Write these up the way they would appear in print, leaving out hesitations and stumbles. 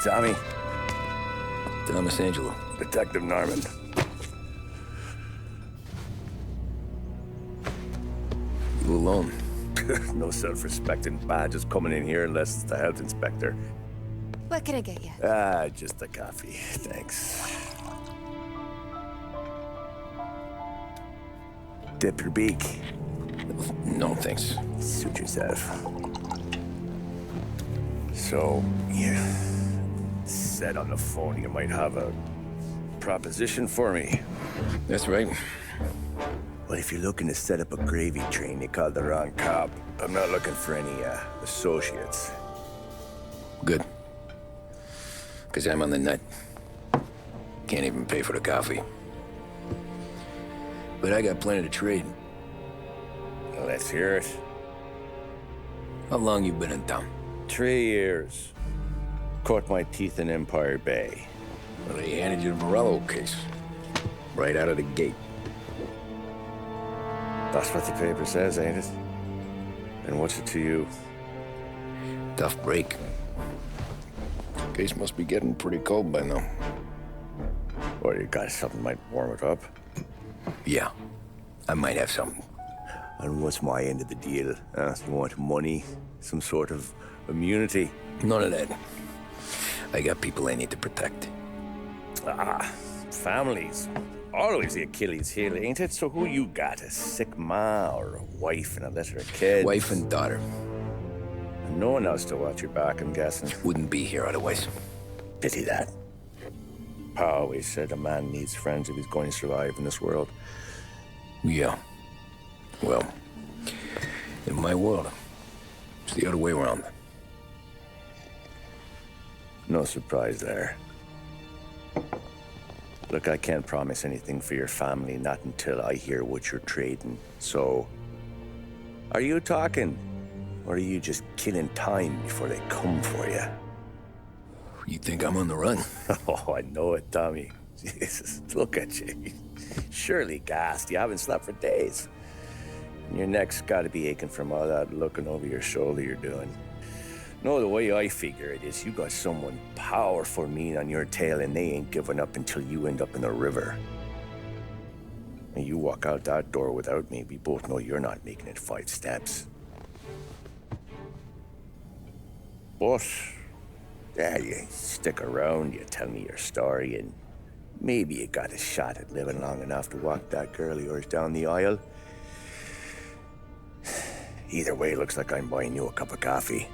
Tommy. Thomas Angelo. Detective Norman. You alone? No self-respecting badges coming in here unless it's the health inspector. What can I get you? Just a coffee. Thanks. Dip your beak. No, thanks. Suit yourself. So, you said on the phone you might have a proposition for me. That's right. Well, if you're looking to set up a gravy train, you called the wrong cop. I'm not looking for any, associates. Good. Because I'm on the nut. Can't even pay for the coffee. But I got plenty to trade. Well, let's hear it. How long you been in town? 3 years. Caught my teeth in Empire Bay. Well, they handed you the Morello case. Right out of the gate. That's what the paper says, ain't it? And what's it to you? Tough break. Case must be getting pretty cold by now. Or you got something might warm it up? Yeah, I might have something. And what's my end of the deal? You want money? Some sort of immunity? None of that. I got people I need to protect. Families. Always the Achilles heel, ain't it? So who you got? A sick ma or a wife and a litter of kids? Wife and daughter. And no one else to watch your back, I'm guessing. Wouldn't be here otherwise. Pity that. Pa always said a man needs friends if he's going to survive in this world. Yeah. Well, in my world, it's the other way around. No surprise there. Look, I can't promise anything for your family, not until I hear what you're trading. So, are you talking? Or are you just killing time before they come for you? You think I'm on the run? Oh, I know it, Tommy. Jesus, look at you. Surely gassed. You haven't slept for days. And your neck's got to be aching from all that looking over your shoulder you're doing. No, the way I figure it is you got someone powerful mean on your tail and they ain't giving up until you end up in the river. And you walk out that door without me, we both know you're not making it 5 steps. But, yeah, you stick around, you tell me your story, and maybe you got a shot at living long enough to walk that girl of yours down the aisle. Either way, it looks like I'm buying you a cup of coffee.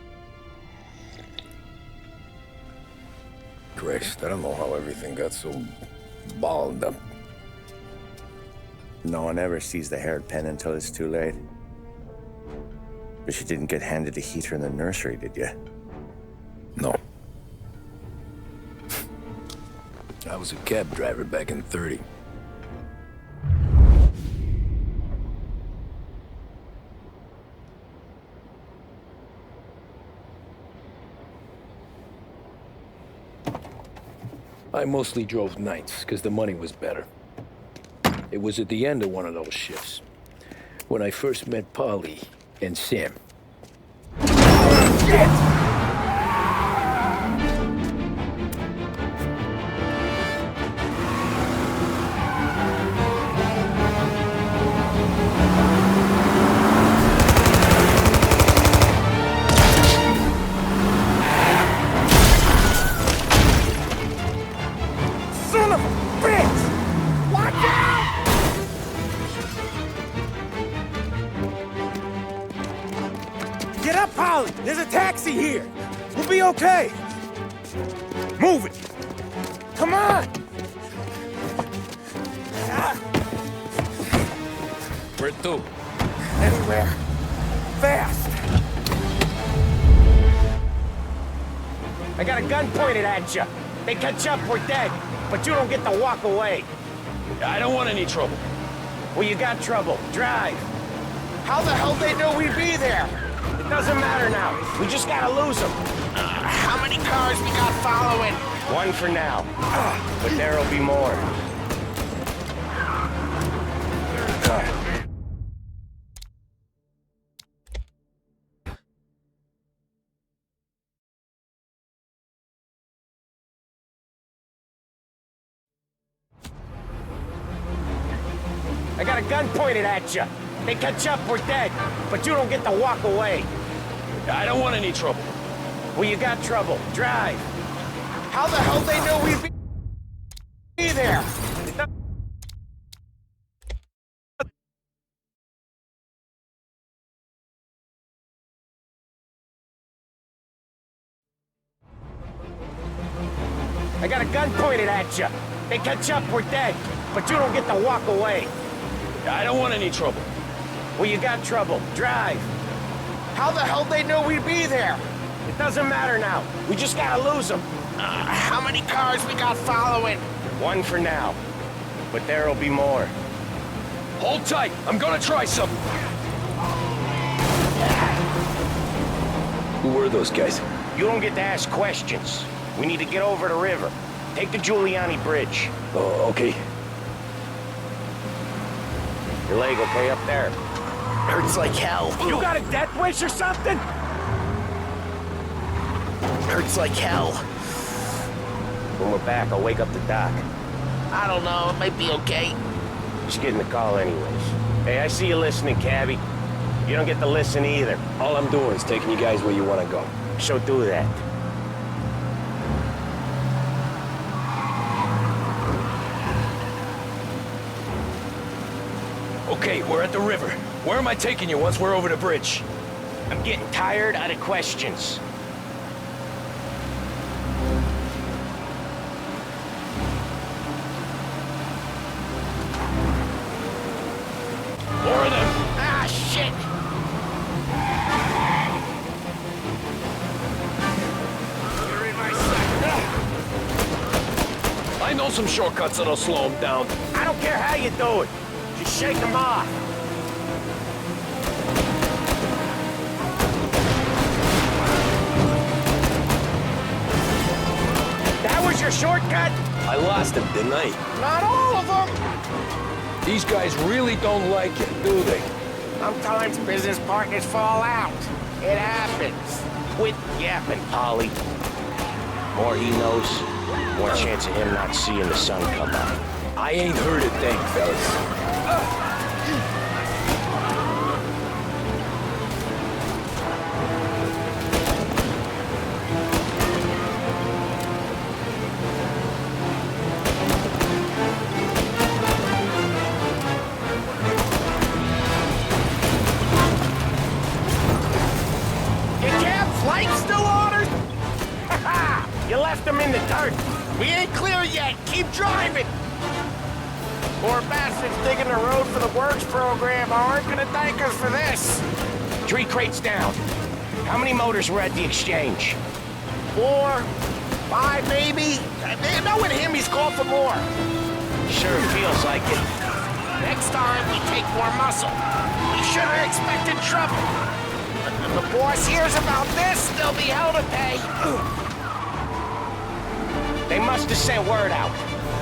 Christ, I don't know how everything got so balled up. No one ever sees the haired pen until it's too late. But you didn't get handed a heater in the nursery, did you? No. I was a cab driver back in '30. I mostly drove nights, because the money was better. It was at the end of one of those shifts, when I first met Polly and Sam. Shit! Son of a bitch! Watch out! Get up, Polly! There's a taxi here! We'll be okay! Move it! Come on! Where to? Anywhere. Fast! I got a gun pointed at you. They catch up, we're dead. But you don't get to walk away. I don't want any trouble. Well, you got trouble. Drive. How the hell they knew we'd be there? It doesn't matter now. We just gotta lose them. How many cars we got following? One for now. But there'll be more. I got a gun pointed at you. They catch up, we're dead. But you don't get to walk away. I don't want any trouble. Well, you got trouble. Drive. How the hell they know we'd be there? I got a gun pointed at you. They catch up, we're dead. But you don't get to walk away. I don't want any trouble. Well, you got trouble. Drive. How the hell they know we'd be there? It doesn't matter now. We just gotta lose them. How many cars we got following? One for now. But there'll be more. Hold tight. I'm gonna try something. Who were those guys? You don't get to ask questions. We need to get over the river. Take the Giuliani Bridge. Oh, okay. Your leg okay up there? Hurts like hell. You got a death wish or something? Hurts like hell. When we're back, I'll wake up the doc. I don't know, it might be okay. Just getting the call anyways. Hey, I see you listening, cabbie. You don't get to listen either. All I'm doing is taking you guys where you want to go. So do that. Okay, we're at the river. Where am I taking you once we're over the bridge? I'm getting tired out of questions. More of them. Ah, shit! You're in my sight. I know some shortcuts that'll slow them down. I don't care how you do it. Just shake them off. That was your shortcut? I lost him, didn't I? Not all of them. These guys really don't like it, do they? Sometimes business partners fall out. It happens. Quit yapping, Polly. More he knows, more chance of him not seeing the sun come up. I ain't heard a thing, fellas. You left them in the dirt. We ain't clear yet. Keep driving. Poor bastards digging the road for the works program aren't gonna thank us for this. 3 crates down. How many motors were at the exchange? 4, 5 maybe. Knowing him, he's called for more. Sure feels like it. Next time, we take more muscle. We should have expected trouble. But when the boss hears about this, there'll be hell to pay. They must have sent word out.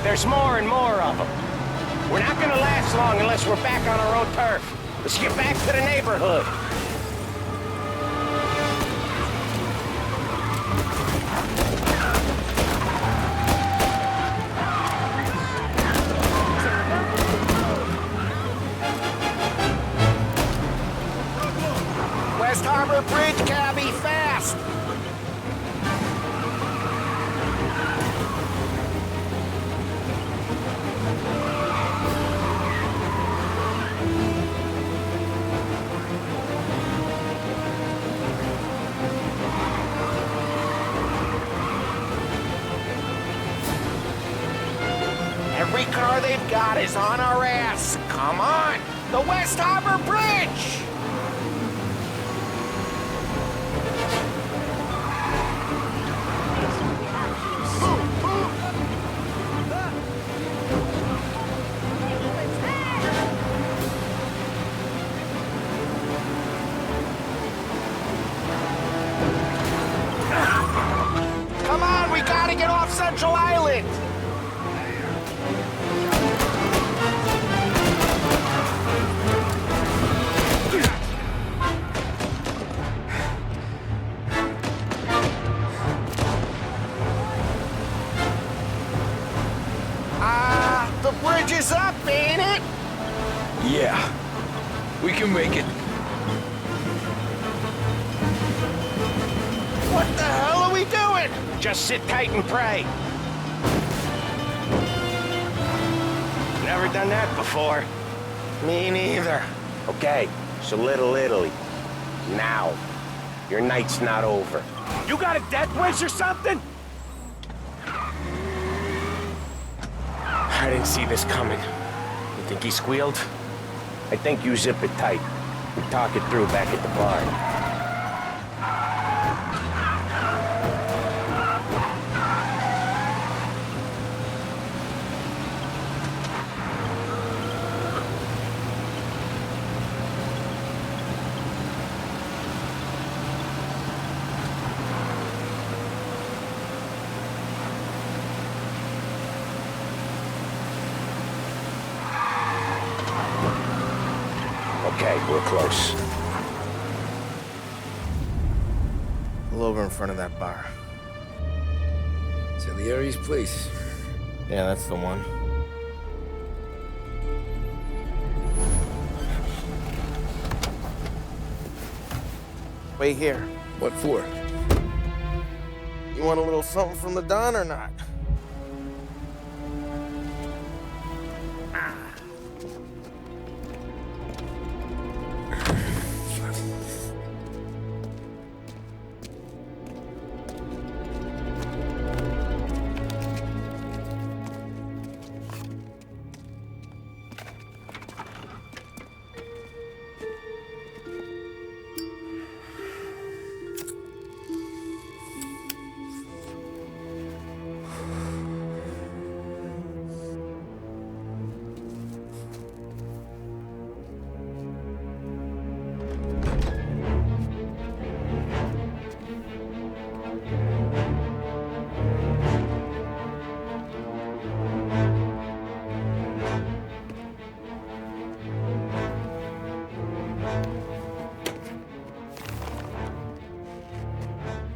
There's more and more of them. We're not gonna last long unless we're back on our own turf. Let's get back to the neighborhood. West Harbor Bridge, cabbie, fast! Every car they've got is on our ass. Come on! The West Harbor Bridge! Come on, we gotta get off Central Island! The bridge is up, ain't it? Yeah. We can make it. What the hell are we doing? Just sit tight and pray. Never done that before. Me neither. Okay, so Little Italy. Now. Your night's not over. You got a death wish or something? I didn't see this coming. You think he squealed? I think you zip it tight. We talk it through back at the bar. Okay, we're close. Pull over in front of that bar. Salieri's place. Yeah, that's the one. Wait here. What for? You want a little something from the Don or not?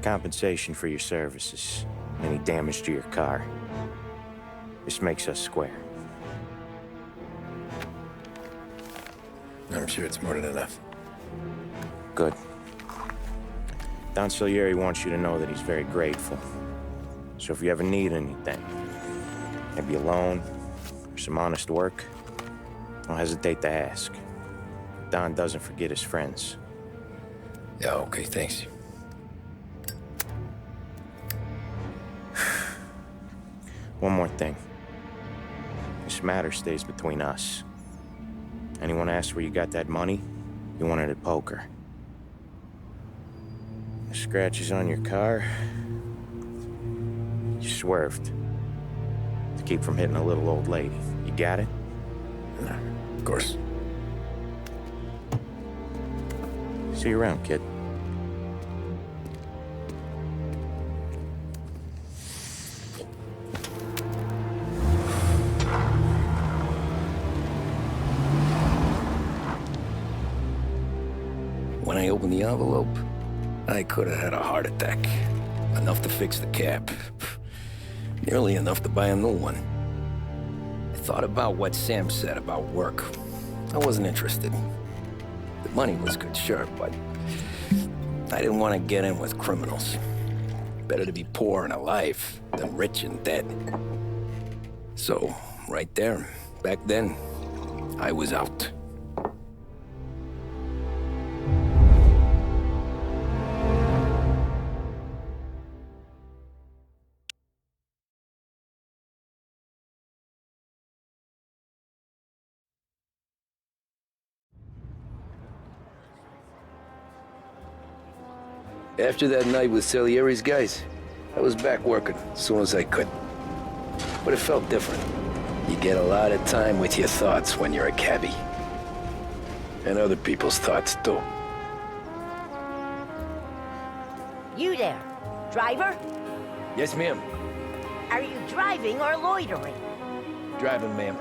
Compensation for your services. Any damage to your car. This makes us square. I'm sure it's more than enough. Good. Don Salieri wants you to know that he's very grateful. So if you ever need anything, maybe a loan or some honest work, don't hesitate to ask. Don doesn't forget his friends. Yeah, okay, thanks. One more thing. This matter stays between us. Anyone asks where you got that money, you won it at poker. The scratches on your car, you swerved. To keep from hitting a little old lady. You got it? Of course. See you around, kid. When I opened the envelope, I could have had a heart attack. Enough to fix the cap. Nearly enough to buy a new one. I thought about what Sam said about work. I wasn't interested. The money was good, sure, but I didn't want to get in with criminals. Better to be poor and alive than rich and dead. So, right there, back then, I was out. After that night with Salieri's guys, I was back working as soon as I could. But it felt different. You get a lot of time with your thoughts when you're a cabbie. And other people's thoughts, too. You there, driver? Yes, ma'am. Are you driving or loitering? Driving, ma'am.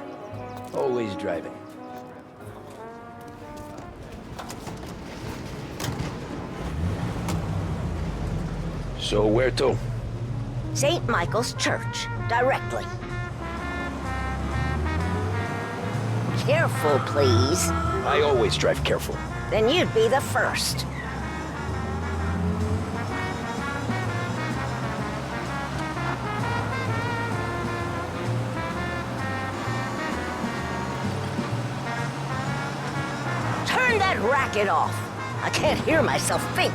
Always driving. So where to? St. Michael's Church, directly. Careful, please. I always drive careful. Then you'd be the first. Turn that racket off. I can't hear myself think.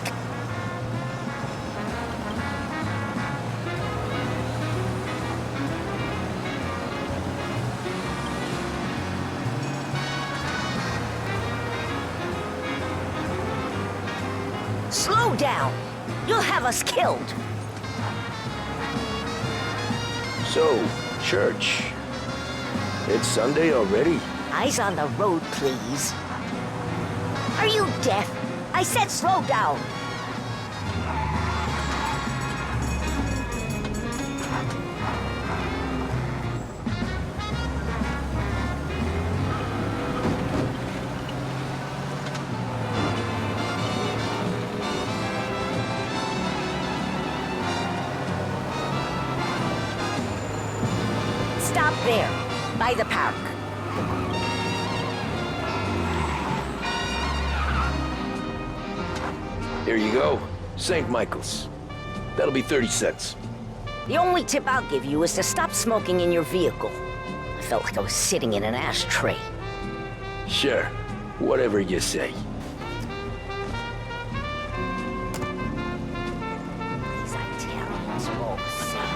Slow down. You'll have us killed. So, church. It's Sunday already? Eyes on the road, please. Are you deaf? I said slow down. Stop there, by the park. Here you go. St. Michael's. That'll be 30 cents. The only tip I'll give you is to stop smoking in your vehicle. I felt like I was sitting in an ashtray. Sure. Whatever you say. These Italians are all the same.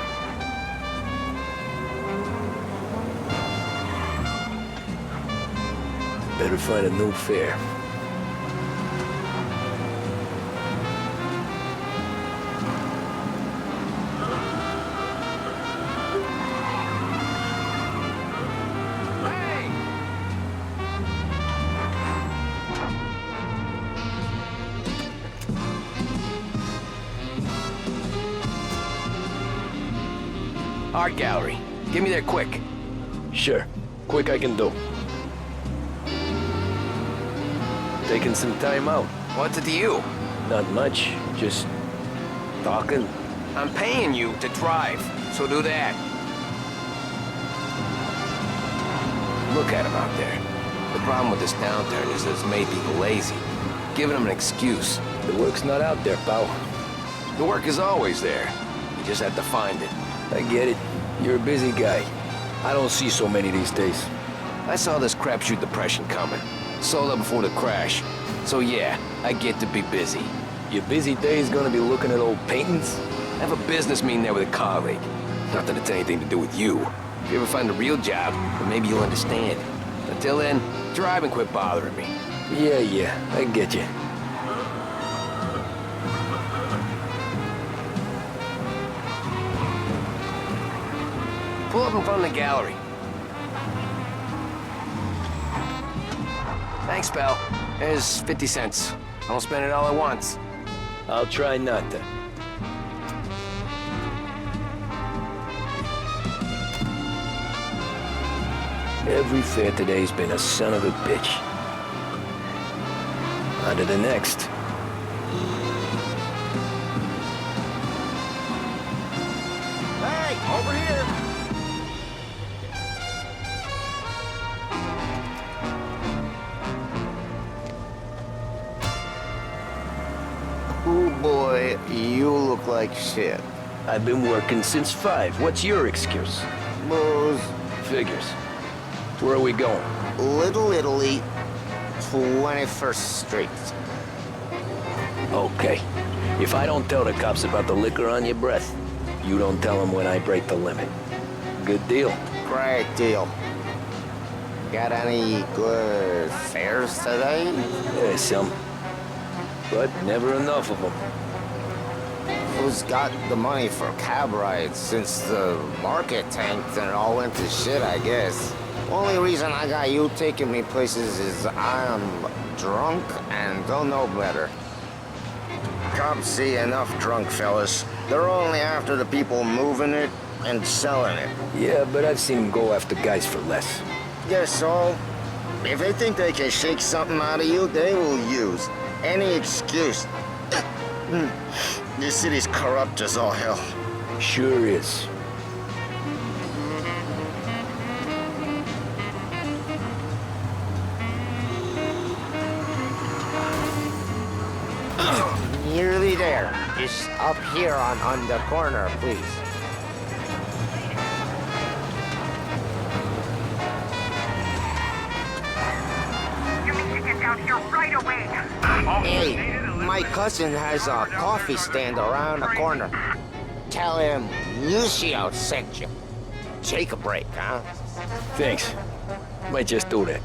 Better find a new fare. Art gallery. Get me there quick. Sure. Quick I can do. Taking some time out. What's it to you? Not much. Just talking. I'm paying you to drive, so do that. Look at him out there. The problem with this downturn is that it's made people lazy, giving them an excuse. The work's not out there, pal. The work is always there. You just have to find it. I get it. You're a busy guy. I don't see so many these days. I saw this crapshoot depression coming. Sold up before the crash. So yeah, I get to be busy. Your busy day's gonna be looking at old paintings? I have a business meeting there with a colleague. Not that it's anything to do with you. If you ever find a real job, then maybe you'll understand. Until then, drive and quit bothering me. Yeah, I get you. Pull up in front of the gallery. Thanks, pal. There's 50 cents. I won't spend it all at once. I'll try not to. Every fare today's been a son of a bitch. On to the next. Hey, over here! Oh boy, you look like shit. I've been working since 5. What's your excuse? Booze. Figures. Where are we going? Little Italy, 21st Street. Okay. If I don't tell the cops about the liquor on your breath, you don't tell them when I break the limit. Good deal. Great deal. Got any good fares today? Yeah, some. But never enough of them. Who's got the money for cab rides since the market tanked and it all went to shit, I guess? Only reason I got you taking me places is I'm drunk and don't know better. Cops see enough drunk fellas. They're only after the people moving it and selling it. Yeah, but I've seen them go after guys for less. Guess so. If they think they can shake something out of you, they will use any excuse. This city's corrupt as all hell. Sure is. Just up here on the corner, please. You need to get down here right away. Hey, my cousin has a coffee stand around the corner. Tell him Lucio sent you. Take a break, huh? Thanks. Might just do that.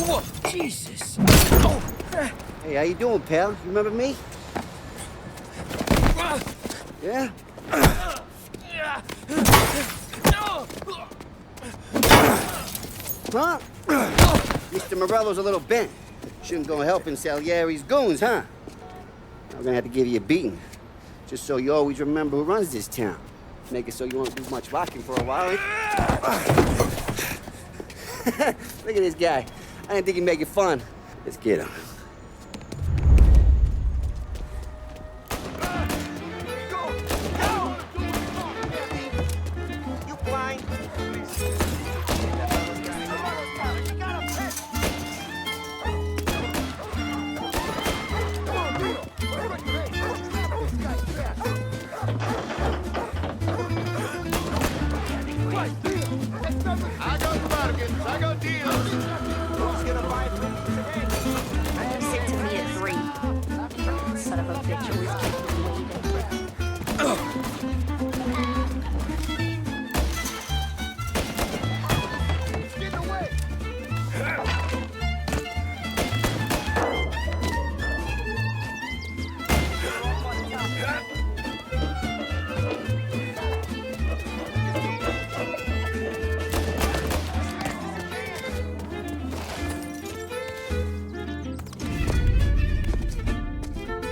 Whoa, Jesus. Oh. Hey, how you doing, pal? You remember me? Yeah? Huh? Mr. Morello's a little bent. Shouldn't go helping Salieri's goons, huh? I'm gonna have to give you a beating. Just so you always remember who runs this town. Make it so you won't do much rocking for a while. Look at this guy. I didn't think he'd make it fun. Let's get him. You blind? I got bargains, I got deals. Who's gonna buy Sit to me at 3. Son of a bitch, always keep me waiting. Get away!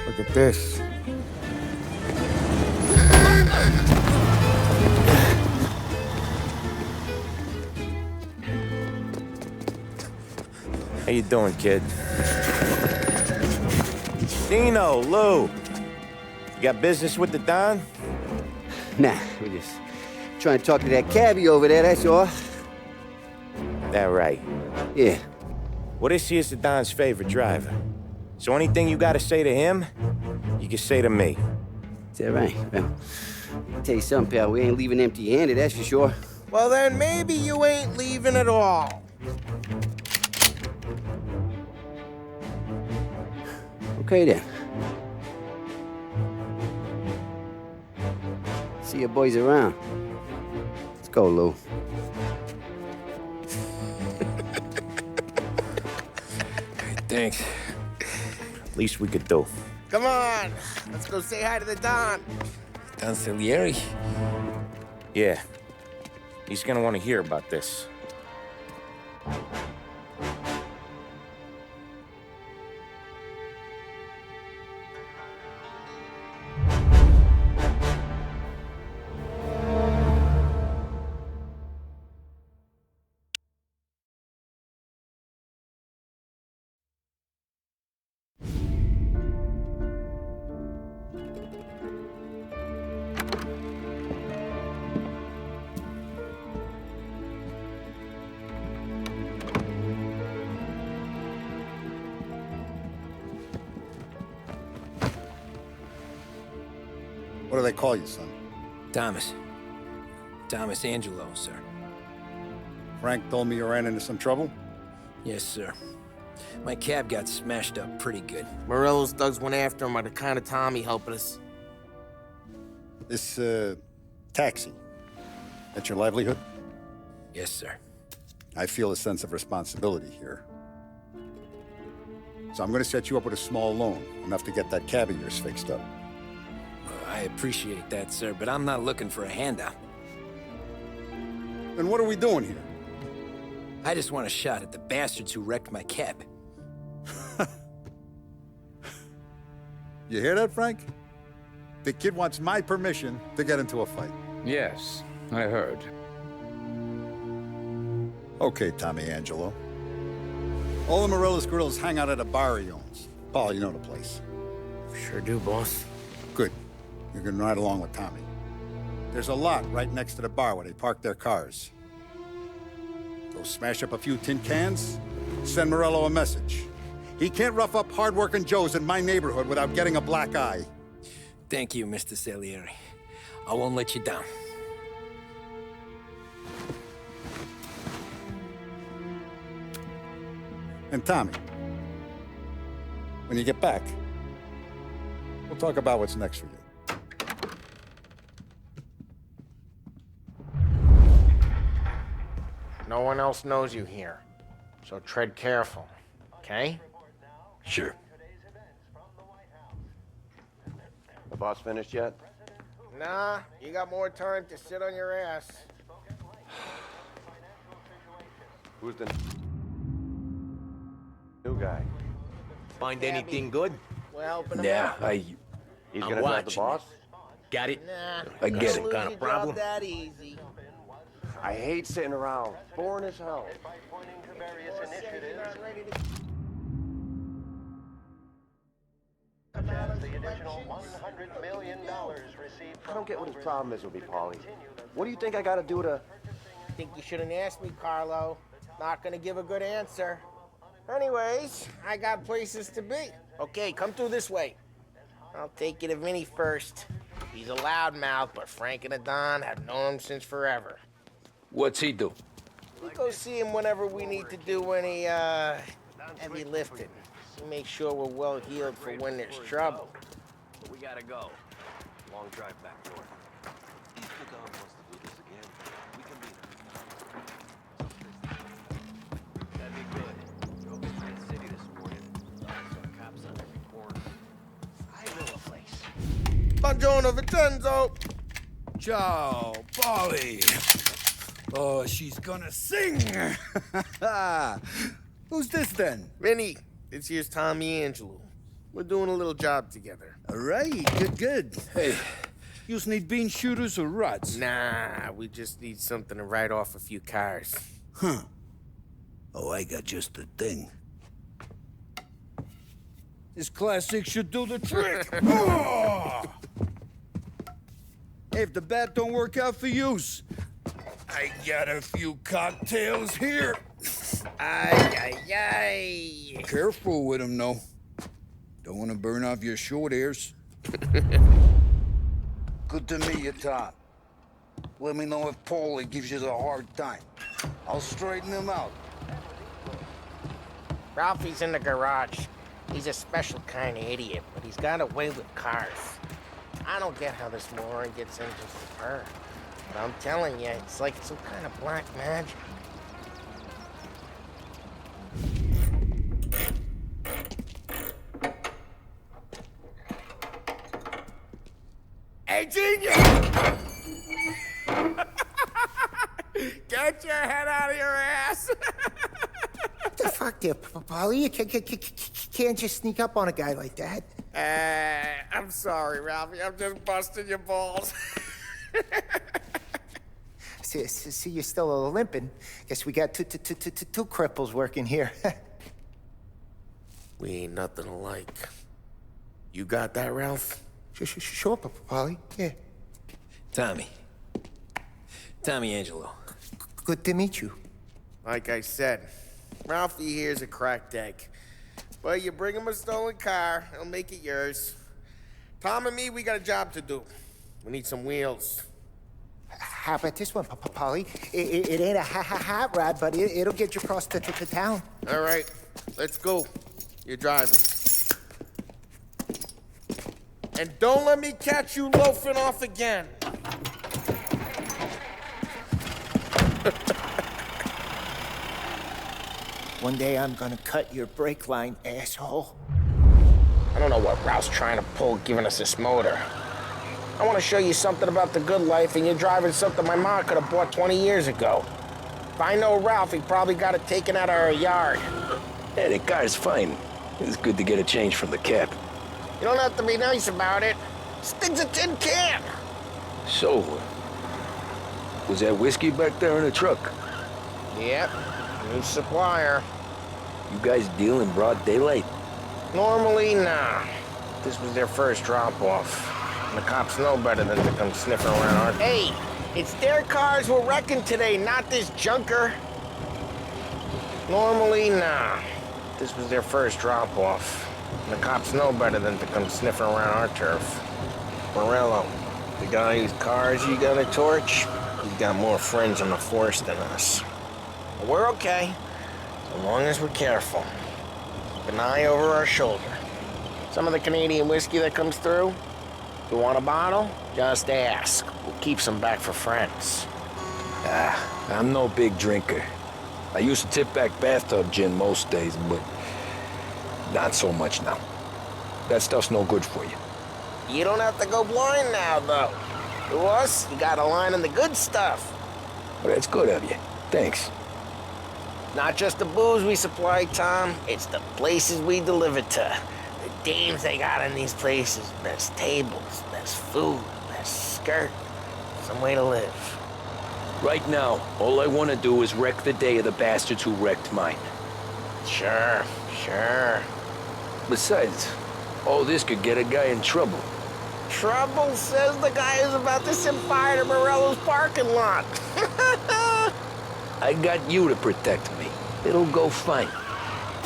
Look at this. How you doing, kid? Dino, Lou. You got business with the Don? Nah, we're just trying to talk to that cabbie over there, that's all. That right. Yeah. Well, this here's the Don's favorite driver. So anything you gotta say to him, you can say to me. Is that right? Well, I'll tell you something, pal. We ain't leaving empty-handed, that's for sure. Well, then maybe you ain't leaving at all. Okay, then. See your boys around. Let's go, Lou. Thanks. Least we could do. Come on, let's go say hi to the Don. Don Salieri? Yeah. He's gonna want to hear about this. What do they call you, son? Thomas. Thomas Angelo, sir. Frank told me you ran into some trouble? Yes, sir. My cab got smashed up pretty good. Morello's thugs went after him by the kind of Tommy helping us. This, taxi. That's your livelihood? Yes, sir. I feel a sense of responsibility here. So I'm gonna set you up with a small loan, enough to get that cab of yours fixed up. I appreciate that, sir, but I'm not looking for a handout. Then what are we doing here? I just want a shot at the bastards who wrecked my cab. You hear that, Frank? The kid wants my permission to get into a fight. Yes, I heard. Okay, Tommy Angelo. All the Morello's girls hang out at a bar he owns. Paul, you know the place. Sure do, boss. Good. You can ride along with Tommy. There's a lot right next to the bar where they park their cars. Go smash up a few tin cans, send Morello a message. He can't rough up hard-working Joes in my neighborhood without getting a black eye. Thank you, Mr. Salieri. I won't let you down. And Tommy, when you get back, we'll talk about what's next for you. No one else knows you here, so tread careful, okay? Sure. The boss finished yet? Nah, you got more time to sit on your ass. Who's the new guy? Find anything good? We're helping him Yeah, out. He's I'm gonna drive the watching boss? Got it? Nah, I get don't it. lose Got a your problem? job that easy. I hate sitting around. Boring as hell. I don't get what his problem is with me, Paulie. What do you think I gotta do to... Think you shouldn't ask me, Carlo. Not gonna give a good answer. Anyways, I got places to be. Okay, come through this way. I'll take you to Vinny first. He's a loudmouth, but Frank and the Don have known him since forever. What's he do? We go see him whenever we need to do any, heavy lifting. We make sure we're well healed for when there's trouble. We gotta go. Long drive back north. If the Don wants to do this again, we can be there. That'd be good. Drove into the city this morning. Saw cops on every corner. I know a place. Buongiorno, Vincenzo! Ciao, Polly. Oh, she's gonna sing. Who's this then? Vinny, this here's Tommy Angelo. We're doing a little job together. All right, good. Hey, you need bean shooters or rods? Nah, we just need something to write off a few cars. Huh. Oh, I got just the thing. This classic should do the trick. Oh! Hey, if the bat don't work out for yous, I got a few cocktails here. Ay. Careful with them, though. Don't want to burn off your short hairs. Good to meet you, Tom. Let me know if Paulie gives you a hard time. I'll straighten him out. Ralphie's in the garage. He's a special kind of idiot, but he's got a way with cars. I don't get how this moron gets engines to purr. But I'm telling you, it's like some kind of black magic. Hey, genius! Get your head out of your ass! What the fuck there, Polly? You can't just sneak up on a guy like that. I'm sorry, Ralphie. I'm just busting your balls. See, you're still limping. Guess we got two cripples working here. We ain't nothing alike. You got that, Ralph? Sure, Polly. Yeah. Tommy Angelo. Good to meet you. Like I said, Ralphie here's a cracked egg. But you bring him a stolen car, he'll make it yours. Tom and me, we got a job to do. We need some wheels. How about this one, Polly? It ain't a hot rod, but it'll get you across to town. All right, let's go. You're driving. And don't let me catch you loafing off again. One day I'm gonna cut your brake line, asshole. I don't know what Ralph's trying to pull giving us this motor. I want to show you something about the good life, and you're driving something my mom could have bought 20 years ago. If I know Ralph, he probably got it taken out of our yard. Hey, the car's fine. It's good to get a change from the cap. You don't have to be nice about it. This thing's a tin can. So, was that whiskey back there in the truck? Yep, new supplier. You guys deal in broad daylight? Normally, nah. This was their first drop-off. And the cops know better than to come sniffing around our... Hey, it's their cars we're wrecking today, not this junker. Normally, nah. This was their first drop-off. And the cops know better than to come sniffing around our turf. Morello, the guy whose cars you got a torch, he's got more friends on the force than us. But we're okay, as long as we're careful. Keep an eye over our shoulder. Some of the Canadian whiskey that comes through, if you want a bottle, just ask. We'll keep some back for friends. I'm no big drinker. I used to tip back bathtub gin most days, but not so much now. That stuff's no good for you. You don't have to go blind now, though. To us, you got a line on the good stuff. Well, that's good of you. Thanks. Not just the booze we supply, Tom. It's the places we deliver to. The dames they got in these places. Best tables, best food, best skirt. Some way to live. Right now, all I want to do is wreck the day of the bastards who wrecked mine. Sure. Besides, all this could get a guy in trouble. Trouble, says the guy who's about to set fire to Morello's parking lot. I got you to protect me. It'll go fine.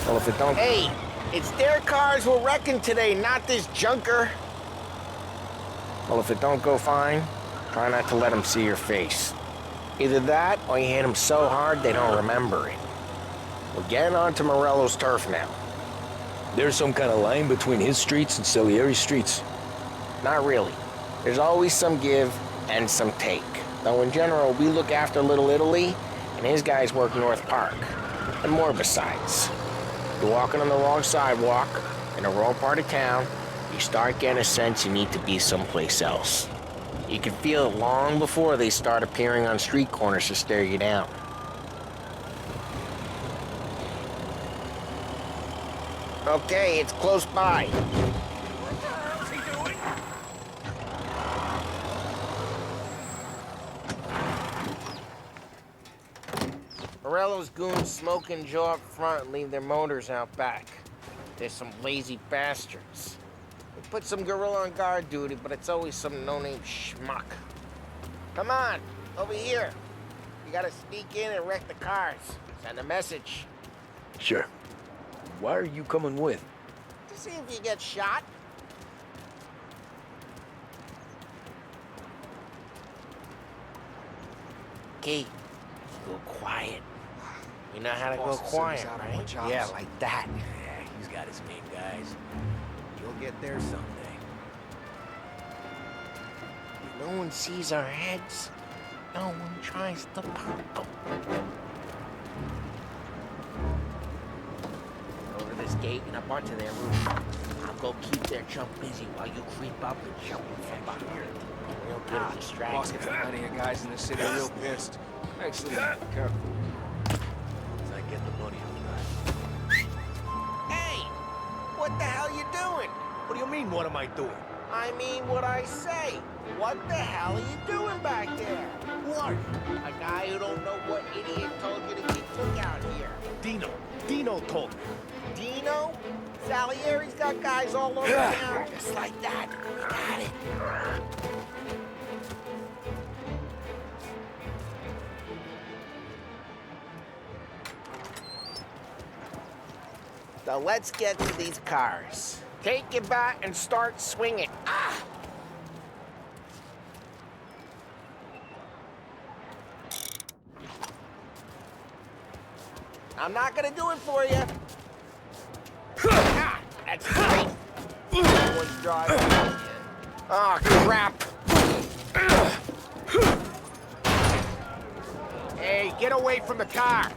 Well, if it don't... Hey, it's their cars we're wrecking today, not this junker. Well, if it don't go fine, try not to let them see your face. Either that, or you hit them so hard they don't remember it. We're getting onto Morello's turf now. There's some kind of line between his streets and Salieri's streets? Not really. There's always some give and some take. Though in general, we look after Little Italy, and his guys work North Park. And more besides. You're walking on the wrong sidewalk, in the wrong part of town, you start getting a sense you need to be someplace else. You can feel it long before they start appearing on street corners to stare you down. Okay, it's close by. Morello's goons smoke and Joe up front and leave their motors out back. They're some lazy bastards. We put some gorilla on guard duty, but it's always some no-name schmuck. Come on, over here. You gotta sneak in and wreck the cars. Send a message. Sure. Why are you coming with? To see if you get shot. Okay, go quiet. You know how to go quiet, right? Yeah, like that. Yeah, he's got his game, guys. You'll get there someday. No one sees our heads. No one tries to pop them. Over this gate and up onto their roof. I'll go keep their chump busy while you creep up and jump from behind. Real good at distracting. Boss gets plenty of guys in the city real pissed. Actually, careful. As I get the money, I'll drive. Hey! What the hell you doing? What do you mean, what am I doing? I mean what I say. What the hell are you doing back there? What? A guy who don't know what idiot told you to get took out here. Dino told me. Dino? Salieri's got guys all over town just like that. Got it. So let's get to these cars. Take your bat and start swinging. Ah! I'm not gonna do it for you. Ah, that's great. No one's driving. Oh, crap. Hey, get away from the car.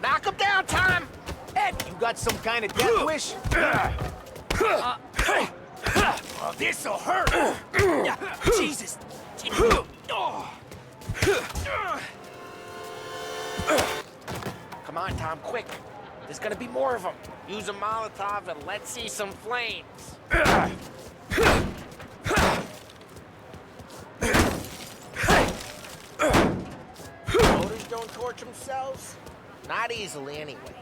Knock him down, Tom. Ed, you got some kind of death wish? Oh, this'll hurt. Jesus. Come on, Tom, quick. There's gonna be more of them. Use a Molotov and let's see some flames. Motors don't torch themselves? Not easily, anyway.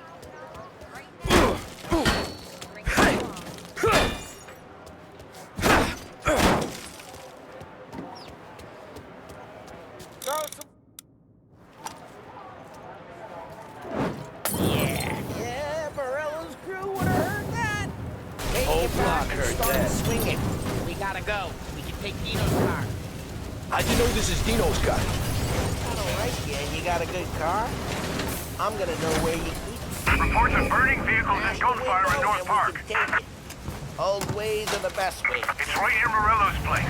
Throw some... Yeah, Morello's crew would have heard that. Take Whole it back block and heard start that. swinging. We gotta go. We can take Dino's car. How'd you know this is Dino's car? I don't like you, and you got a good car. I'm gonna know where you keep it. Reports of burning vehicles and gunfire in North Park. Old ways are the best ways. It's right near Morello's place.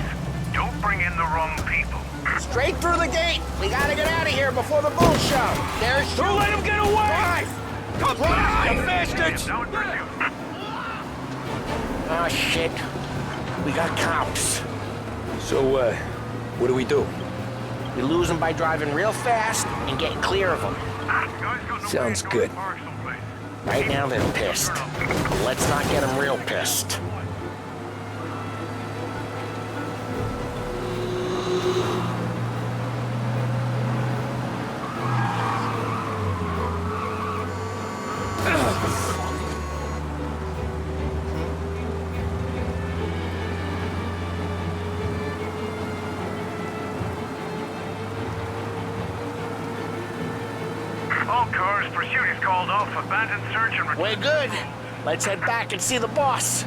Don't bring in the wrong people. Straight through the gate. We gotta get out of here before the bull show. There's Don't let him get away! Drive! You bastards! Oh, shit. We got cops. So, what do we do? We lose them by driving real fast and getting clear of them. Sounds good. Right now, they're pissed. Let's not get them real pissed. All cars, pursuit is called off. Abandoned search and We're good. Let's head back and see the boss.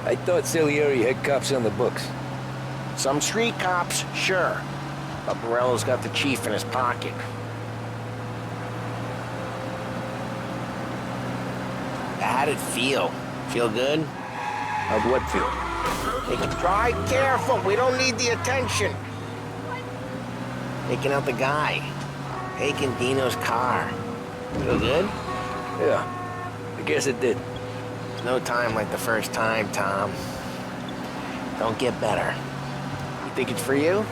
I thought Salieri had cops on the books. Some street cops, sure. But Morello's got the chief in his pocket. How'd it feel? Feel good? How'd what feel? Drive careful. We don't need the attention. Taking out the guy. Taking Dino's car. Feel good? Yeah, I guess it did. There's no time like the first time, Tom. Don't get better. You think it's for you?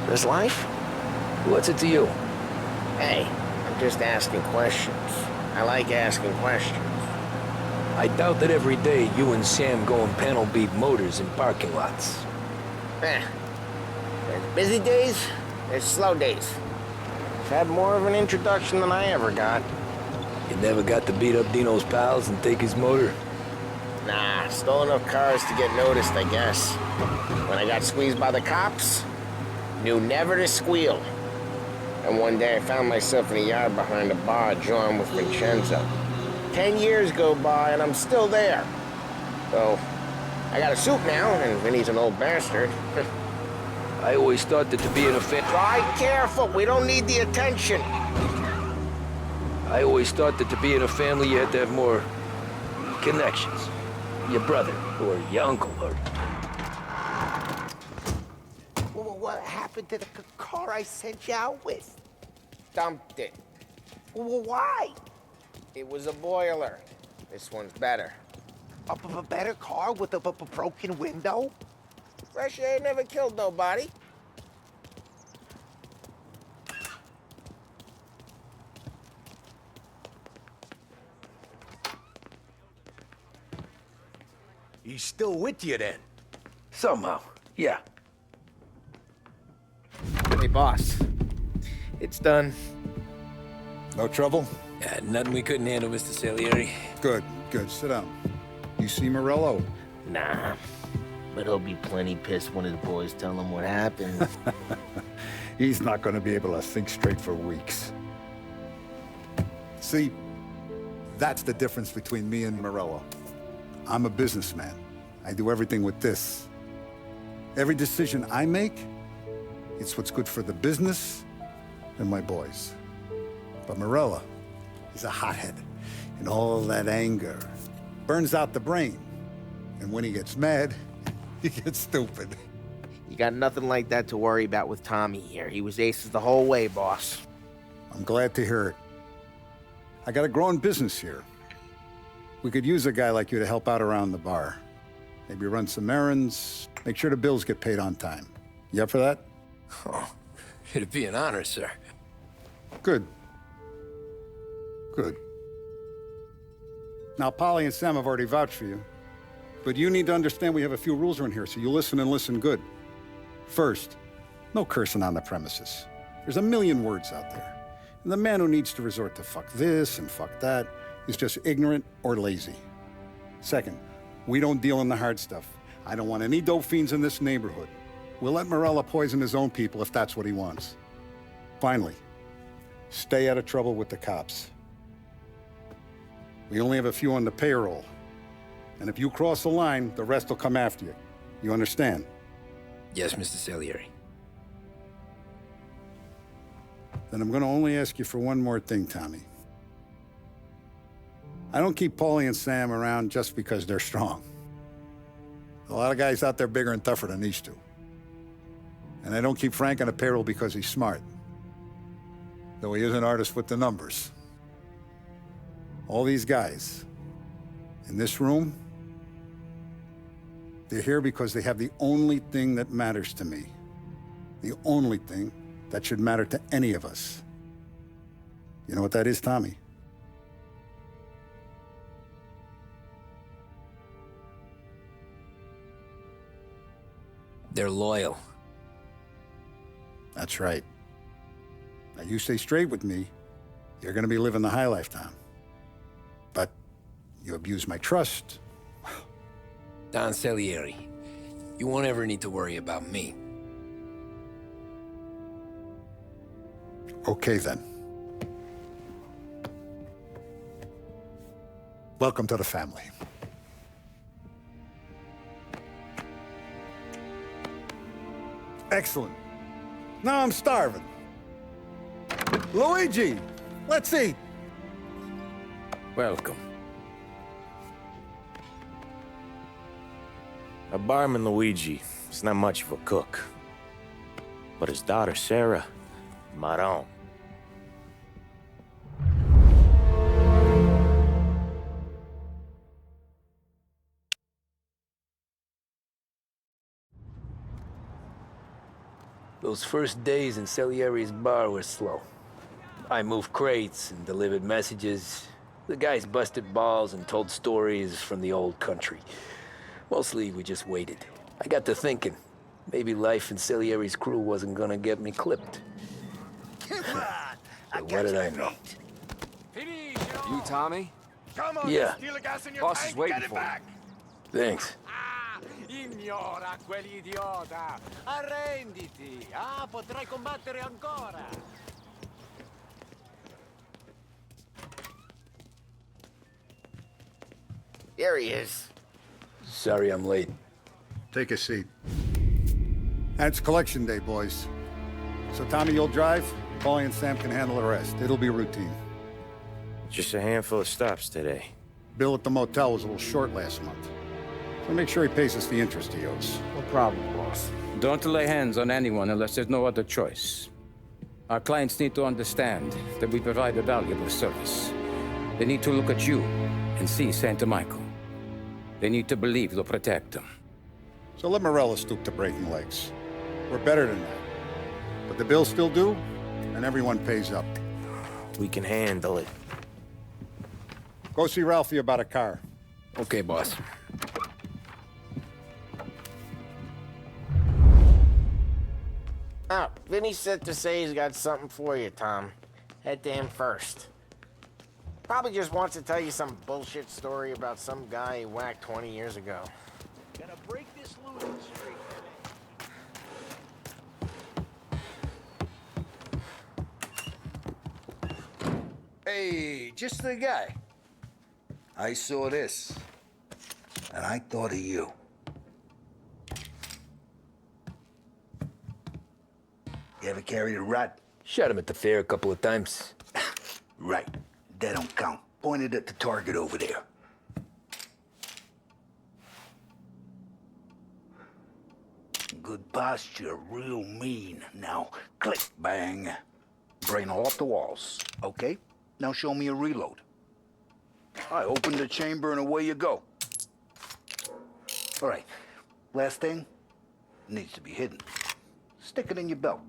This life? What's it to you? Hey, I'm just asking questions. I like asking questions. I doubt that every day you and Sam go and panel beat motors in parking lots. There's busy days, there's slow days. I've had more of an introduction than I ever got. You never got to beat up Dino's pals and take his motor? Nah, stole enough cars to get noticed, I guess. When I got squeezed by the cops, knew never to squeal. And one day I found myself in a yard behind a bar drawn with Vincenzo. 10 years go by and I'm still there. So, I got a suit now, and Vinny's an old bastard. I always thought that to be in a Drive careful, we don't need the attention. I always thought that to be in a family you had to have more connections. Your brother, or your uncle, or... What happened to the car I sent you out with? Dumped it. Why? It was a boiler. This one's better. A better car with a broken window? Fresh air never killed nobody. He's still with you then? Somehow, yeah. Hey, boss. It's done. No trouble? Yeah, nothing we couldn't handle, Mr. Salieri. Good, good. Sit down. You see Morello? Nah, but he'll be plenty pissed when his boys tell him what happened. He's not going to be able to think straight for weeks. See, that's the difference between me and Morello. I'm a businessman. I do everything with this. Every decision I make, it's what's good for the business and my boys. But Morello, he's a hothead, and all that anger burns out the brain. And when he gets mad, he gets stupid. You got nothing like that to worry about with Tommy here. He was aces the whole way, boss. I'm glad to hear it. I got a growing business here. We could use a guy like you to help out around the bar. Maybe run some errands, make sure the bills get paid on time. You up for that? Oh, it'd be an honor, sir. Good. Good. Now, Polly and Sam have already vouched for you. But you need to understand we have a few rules around here, so you listen and listen good. First, no cursing on the premises. There's a million words out there. And the man who needs to resort to fuck this and fuck that is just ignorant or lazy. Second, we don't deal in the hard stuff. I don't want any dope fiends in this neighborhood. We'll let Morello poison his own people if that's what he wants. Finally, stay out of trouble with the cops. We only have a few on the payroll. And if you cross the line, the rest will come after you. You understand? Yes, Mr. Salieri. Then I'm gonna only ask you for one more thing, Tommy. I don't keep Paulie and Sam around just because they're strong. A lot of guys out there bigger and tougher than these two. And I don't keep Frank on the payroll because he's smart. Though he is an artist with the numbers. All these guys in this room, they're here because they have the only thing that matters to me. The only thing that should matter to any of us. You know what that is, Tommy? They're loyal. That's right. Now you stay straight with me, you're gonna be living the high life, Tom. But you abuse my trust. Don Salieri, you won't ever need to worry about me. Okay, then. Welcome to the family. Excellent. Now I'm starving. Luigi, let's eat. Welcome. A barman Luigi is not much of a cook. But his daughter Sarah, Maron. Those first days in Salieri's bar were slow. I moved crates and delivered messages. The guys busted balls and told stories from the old country. Mostly, we just waited. I got to thinking, maybe life in Salieri's crew wasn't gonna get me clipped. But what did I know? You, Tommy? Come on, Yeah. steal the gas in your Boss tank, is waiting get it for you. back. Thanks. Ignora quell'idiota. Arrenditi. Potrai combattere ancora. There he is. Sorry I'm late. Take a seat. And it's collection day, boys. So Tommy, you'll drive. Paulie and Sam can handle the rest. It'll be routine. Just a handful of stops today. Bill at the motel was a little short last month. So make sure he pays us the interest he owes. No problem, boss. Don't lay hands on anyone unless there's no other choice. Our clients need to understand that we provide a valuable service. They need to look at you and see Santa Michael. They need to believe you'll protect them. So let Morella stoop to breaking legs. We're better than that. But the bills still due, and everyone pays up. We can handle it. Go see Ralphie about a car. Okay, boss. Oh, Vinny said to say he's got something for you, Tom. Head to him first. Probably just wants to tell you some bullshit story about some guy he whacked 20 years ago. Gonna break this losing streak. Hey, just the guy. I saw this, and I thought of you. You ever carried a rat? Shot him at the fair a couple of times. Right. That don't count. Pointed at the target over there. Good posture, real mean. Now, click, bang. Brain all off the walls. Okay? Now show me a reload. I open the chamber and away you go. All right. Last thing needs to be hidden. Stick it in your belt.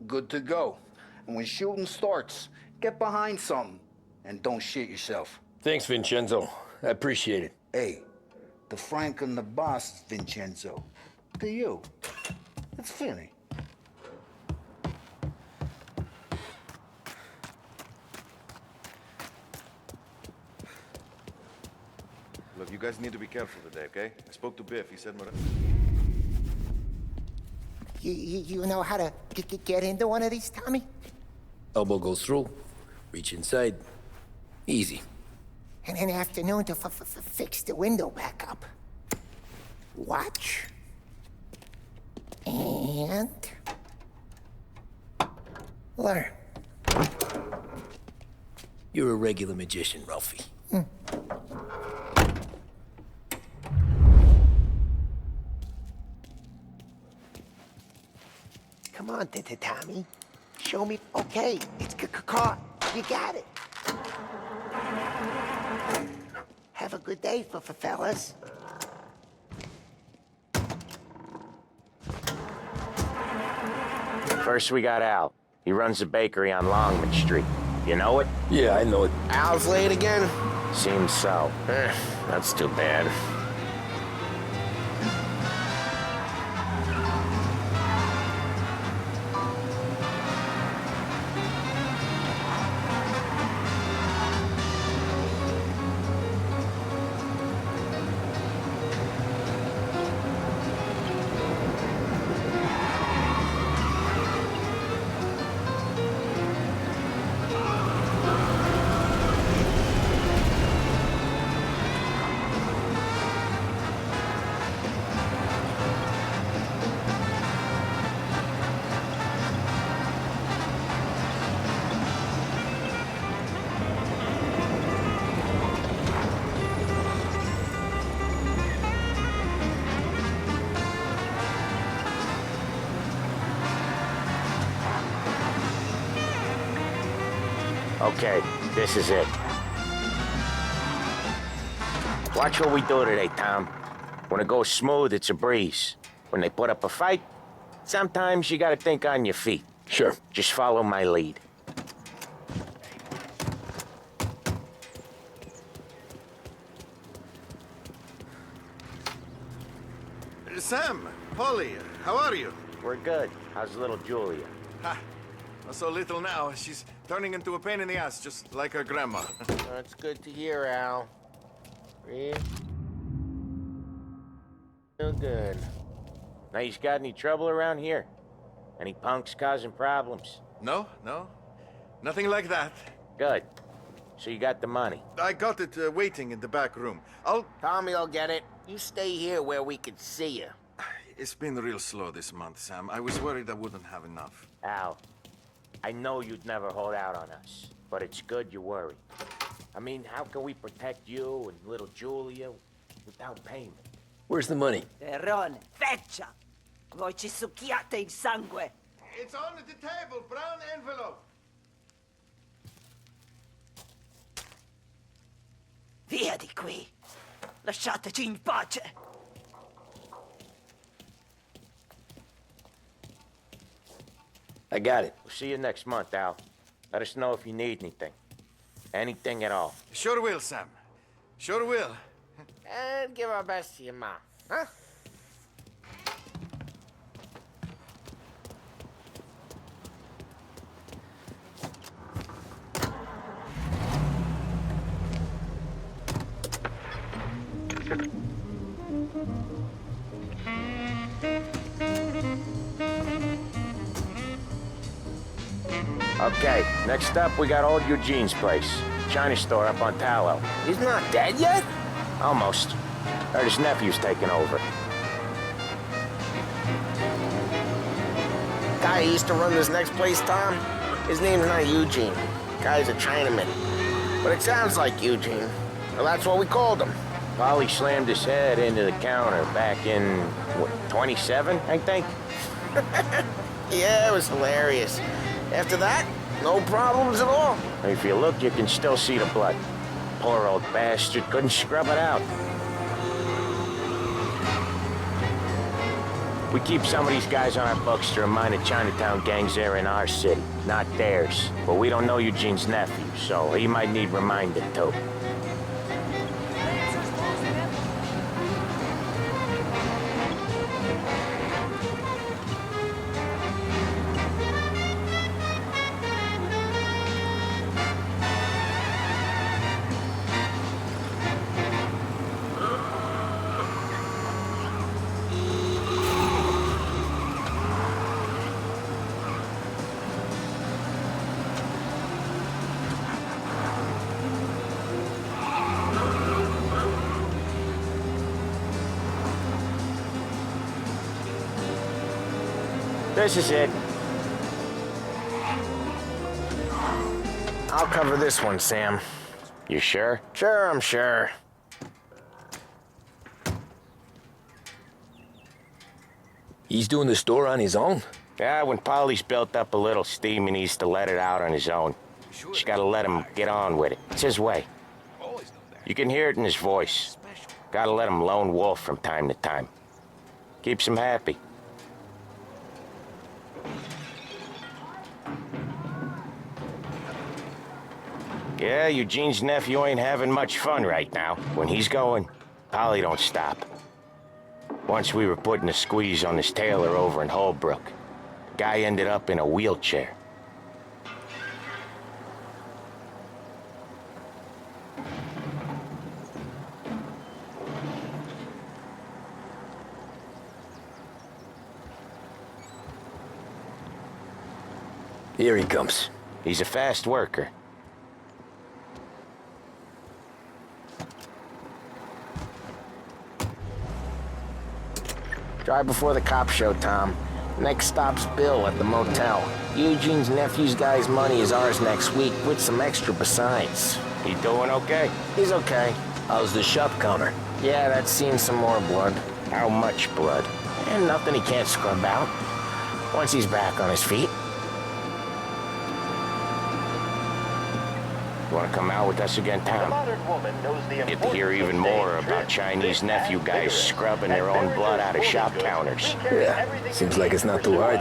Good to go. And when shooting starts, get behind something and don't shit yourself. Thanks, Vincenzo. I appreciate it. Hey, the Frank and the boss, Vincenzo. To you. It's Vinny. Look, you guys need to be careful today, okay? I spoke to Biff. He said... You know how to get into one of these, Tommy? Elbow goes through, reach inside. Easy. And an afternoon to fix the window back up. Watch. And... learn. You're a regular magician, Ralphie. Come on, Tommy. Show me. Okay, it's caught. You got it. Have a good day, fellas. First, we got Al. He runs a bakery on Longman Street. You know it? Yeah, I know it. Al's late again? Seems so. That's too bad. Okay, this is it. Watch what we do today, Tom. When it goes smooth, it's a breeze. When they put up a fight, sometimes you gotta think on your feet. Sure. Just follow my lead. Sam, Polly, how are you? We're good. How's little Julia? Ha! So little now, she's turning into a pain in the ass, just like her grandma. That's good to hear, Al. Real good. Now, you got any trouble around here? Any punks causing problems? No, nothing like that. Good. So you got the money? I got it waiting in the back room. Tommy will get it. You stay here where we could see you. It's been real slow this month, Sam. I was worried I wouldn't have enough. Al, I know you'd never hold out on us, but it's good you worry. I mean, how can we protect you and little Julia without payment? Where's the money? Terrone, feccia! Voi ci succhiate il sangue! It's on the table, brown envelope. Via di qui! Lasciateci in pace! I got it. We'll see you next month, Al. Let us know if you need anything. Anything at all. Sure will, Sam. Sure will. And give our best to your mom, huh? Okay, next up, we got old Eugene's place. China store up on Tallow. He's not dead yet? Almost. Heard his nephew's taking over. Guy who used to run this next place, Tom, his name's not Eugene. Guy's a Chinaman. But it sounds like Eugene. Well, that's what we called him. Polly slammed his head into the counter back in, what, 27, I think? Yeah, it was hilarious. After that, no problems at all. If you look, you can still see the blood. Poor old bastard couldn't scrub it out. We keep some of these guys on our books to remind the Chinatown gangs they're in our city, not theirs. But we don't know Eugene's nephew, so he might need reminding too. This is it. I'll cover this one, Sam. You sure? Sure, I'm sure. He's doing the store on his own? Yeah, when Polly's built up a little steam, he needs to let it out on his own. Just gotta let him get on with it. It's his way. You can hear it in his voice. Gotta let him lone wolf from time to time. Keeps him happy. Yeah, Eugene's nephew ain't having much fun right now. When he's going, Polly don't stop. Once we were putting a squeeze on this tailor over in Holbrook. The guy ended up in a wheelchair. Here he comes. He's a fast worker. Drive before the cop show, Tom. Next stop's Bill at the motel. Eugene's nephew's guy's money is ours next week, with some extra besides. He doing okay? He's okay. How's the shop counter? Yeah, that's seen some more blood. How much blood? And nothing he can't scrub out. Once he's back on his feet. You wanna come out with us again, Tom? Get to hear even more about Chinese nephew guys scrubbing their own blood out of shop counters. Yeah, seems like it's not too hard.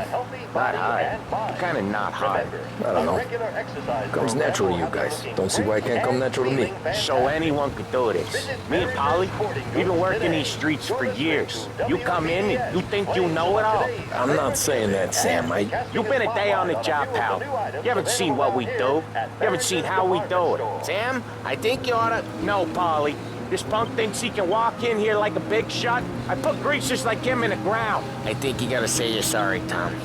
Not hard. Kinda not hard. I don't know. Comes natural to you guys. Don't see why it can't come natural to me. So anyone could do this. Me and Polly, we've been working these streets for years. You come in and you think you know it all. I'm not saying that, Sam. You've been a day on the job, pal. You haven't seen what we do. You haven't seen how we do it. Sam, I think you oughta... No, Polly. This punk thinks he can walk in here like a big shot. I put greasers like him in the ground. I think you gotta say you're sorry, Tom.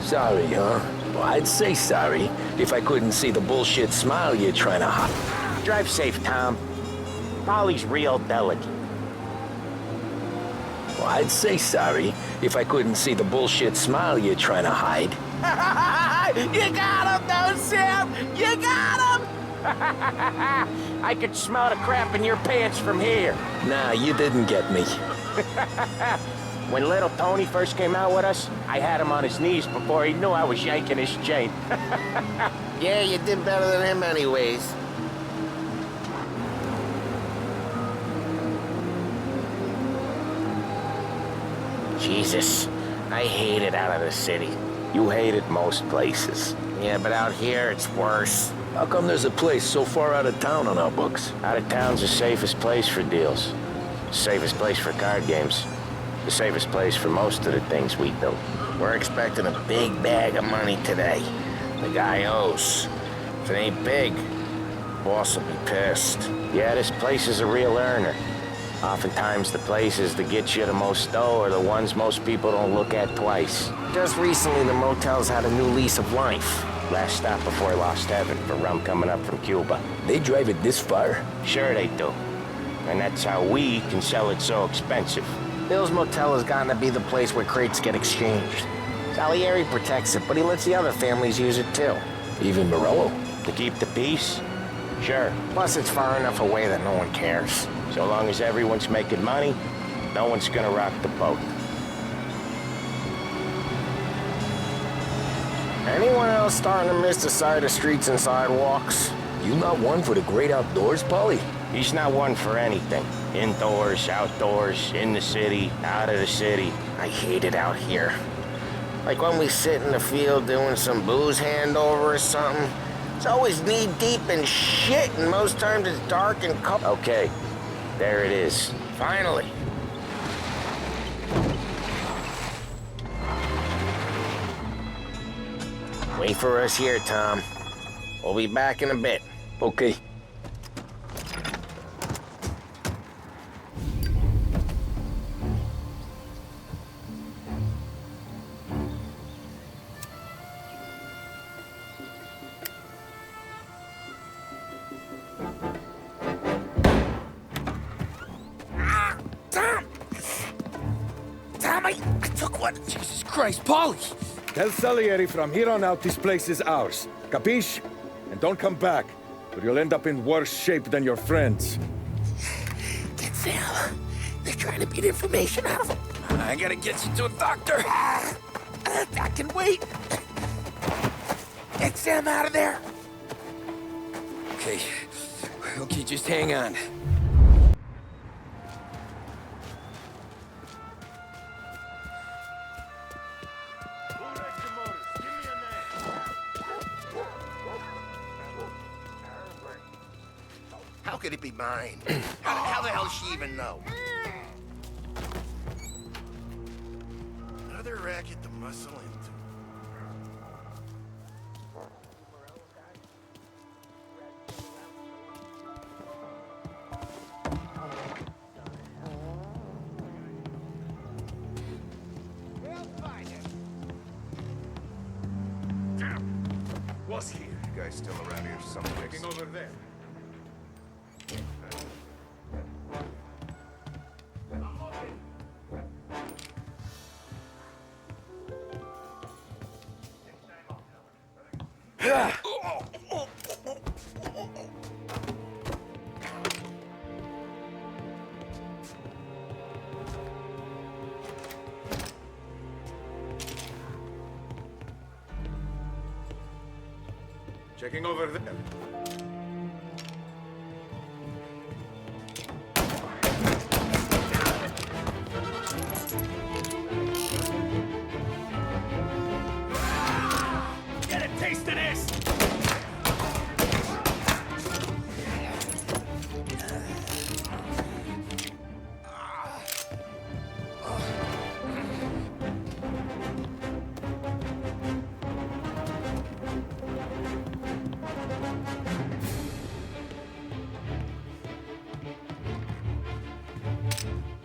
Sorry, huh? Well, I'd say sorry if I couldn't see the bullshit smile you're trying to hide. Drive safe, Tom. Polly's real delicate. Well, I'd say sorry if I couldn't see the bullshit smile you're trying to hide. You got him, though, Sam! You got him! I could smell the crap in your pants from here. Nah, you didn't get me. When little Tony first came out with us, I had him on his knees before he knew I was yanking his chain. Yeah, you did better than him anyways. Jesus, I hate it out of the city. You hate it most places. Yeah, but out here, it's worse. How come there's a place so far out of town on our books? Out of town's the safest place for deals. The safest place for card games. The safest place for most of the things we do. We're expecting a big bag of money today. The guy owes. If it ain't big, boss will be pissed. Yeah, this place is a real earner. Oftentimes the places that get you the most dough are the ones most people don't look at twice. Just recently, the motel's had a new lease of life. Last stop before Lost Heaven for rum coming up from Cuba. They drive it this far? Sure they do. And that's how we can sell it so expensive. Bill's Motel has gotten to be the place where crates get exchanged. Salieri protects it, but he lets the other families use it too. Even Morello? To keep the peace? Sure. Plus, it's far enough away that no one cares. So long as everyone's making money, no one's gonna rock the boat. Anyone else starting to miss the side of streets and sidewalks? You not one for the great outdoors, Polly? He's not one for anything. Indoors, outdoors, in the city, out of the city. I hate it out here. Like when we sit in the field doing some booze handover or something. It's always knee-deep in shit, and most times it's dark and cold. Okay, there it is. Finally. Wait for us here, Tom. We'll be back in a bit. Okay. Tom, I took one. Jesus Christ, Polly! Tell Salieri from here on out this place is ours. Capiche? And don't come back, or you'll end up in worse shape than your friends. Get Sam. They're trying to beat information out of him. I gotta get you to a doctor. I can wait. Get Sam out of there. Okay. Okay, just hang on. How could it be mine? How the hell does she even know? Another racket to muscle into. What's here? You guys still around here somewhere? Checking over there. Checking over there. Get a taste of this!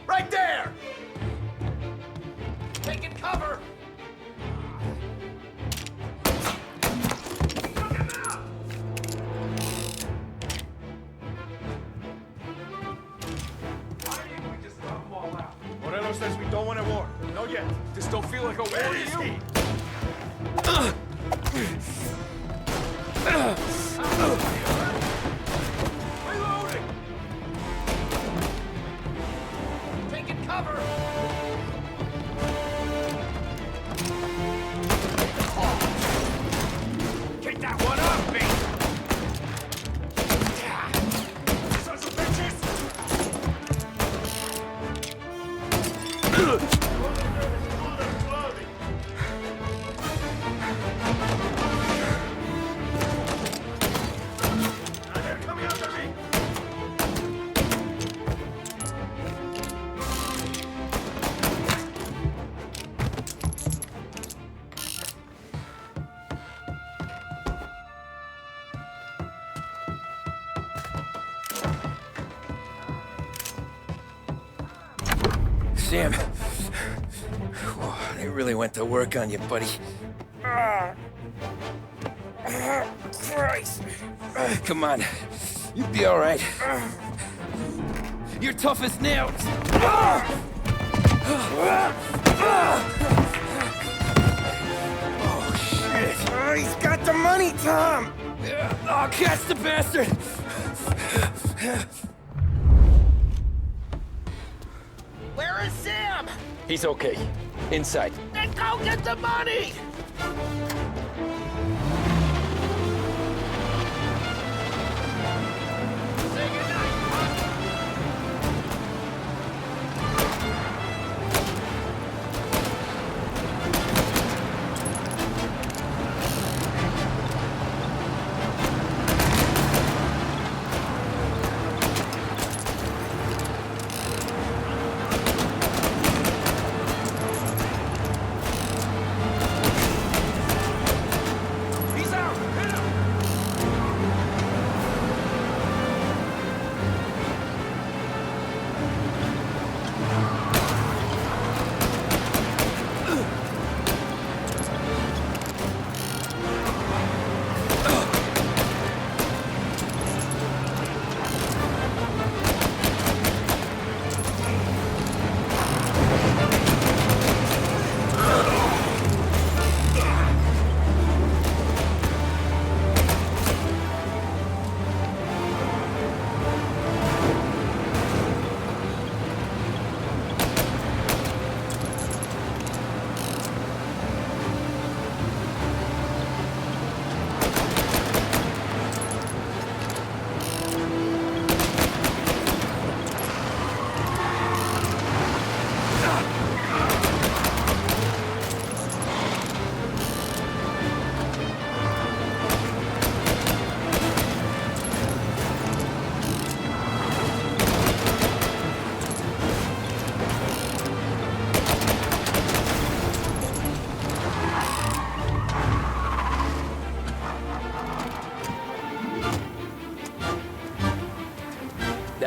Right there! Taking cover! Morello says we don't want a war. No yet. This don't feel like a war Where to is you. he? Reloading! Taking cover! Get that one up, me! Sons of bitches! They're coming after me! Sam. Whoa, they really went to work on you, buddy. Christ! Come on. You'll be all right. You're tough as nails. Oh, shit. He's got the money, Tom! Oh, catch the bastard! Where is Sam? He's okay. Inside. Then go get the money! Say goodnight,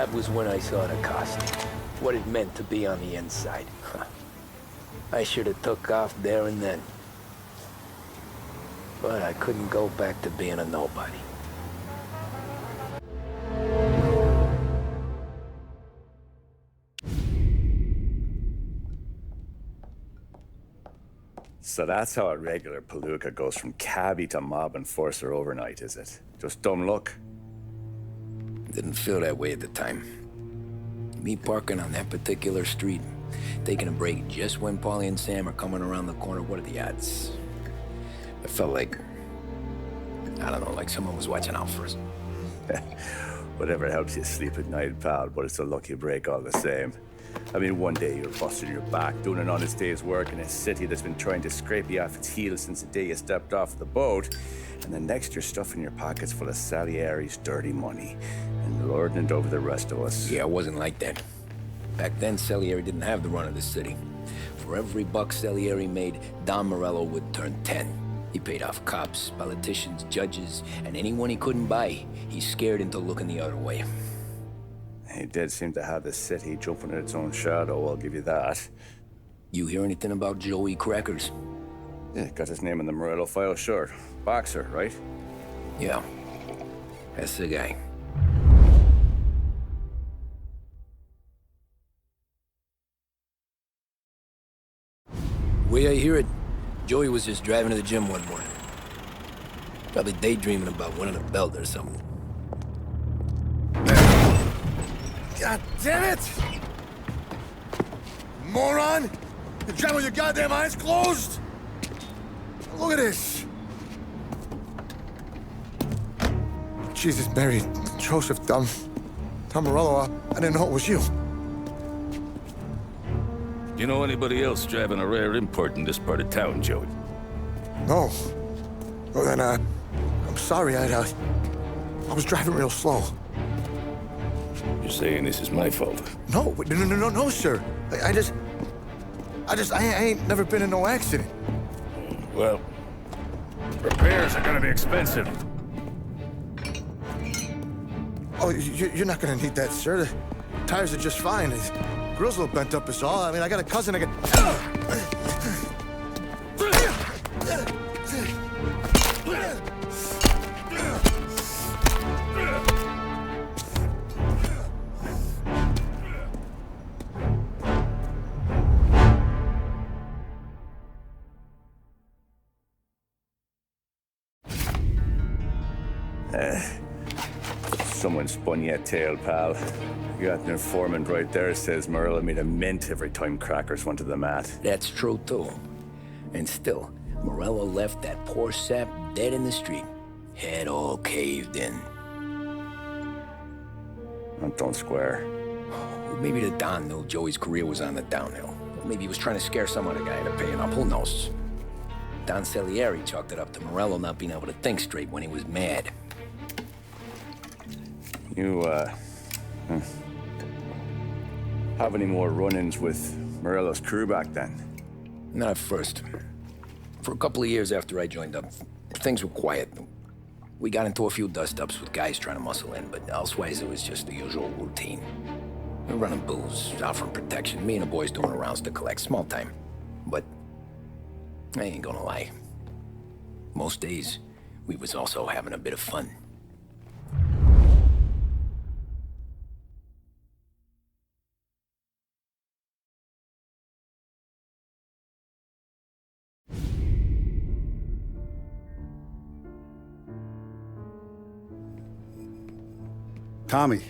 That was when I saw the cost. What it meant to be on the inside. I should have took off there and then. But I couldn't go back to being a nobody. So that's how a regular palooka goes from cabbie to mob enforcer overnight, is it? Just dumb luck? Didn't feel that way at the time. Me parking on that particular street, taking a break just when Paulie and Sam are coming around the corner, what are the odds? I felt like, I don't know, like someone was watching out for us. Whatever helps you sleep at night, pal, but it's a lucky break all the same. I mean, one day you're busting your back, doing an honest day's work in a city that's been trying to scrape you off its heels since the day you stepped off the boat, and the next you're stuffing your pockets full of Salieri's dirty money and lording it over the rest of us. Yeah, it wasn't like that. Back then, Salieri didn't have the run of the city. For every buck Salieri made, Don Morello would turn 10. He paid off cops, politicians, judges, and anyone he couldn't buy, he scared into looking the other way. He did seem to have the city jumping at its own shadow, I'll give you that. You hear anything about Joey Crackers? Yeah, got his name in the Morello file, sure. Boxer, right? Yeah, that's the guy. Way I hear it, Joey was just driving to the gym one morning. Probably daydreaming about winning a belt or something. God damn it! Moron! You driving with your goddamn eyes closed? Look at this! Jesus, Mary, Joseph, Tom Morello, I didn't know it was you. You know anybody else driving a rare import in this part of town, Joey? No. Well, then, I'm sorry, I was driving real slow. You're saying this is my fault? No, sir. I ain't never been in no accident. Well, repairs are gonna be expensive. Oh, you're not gonna need that, sir. The tires are just fine. The grill's a little bent up is all. I mean, I got a cousin I Someone spun you a tale, pal. You got an informant right there says Morello made a mint every time Crackers went to the mat. That's true, too. And still, Morello left that poor sap dead in the street. Head all caved in. Don't square. Maybe the Don knew Joey's career was on the downhill. Or maybe he was trying to scare some other guy into paying up. Who knows? Don Salieri chalked it up to Morello not being able to think straight when he was mad. You, have any more run-ins with Morello's crew back then? Not at first. For a couple of years after I joined up, things were quiet. We got into a few dust-ups with guys trying to muscle in, but elsewise it was just the usual routine. We're running booze, offering protection, me and the boys doing rounds to collect, small time. But I ain't gonna lie. Most days, we was also having a bit of fun. Tommy,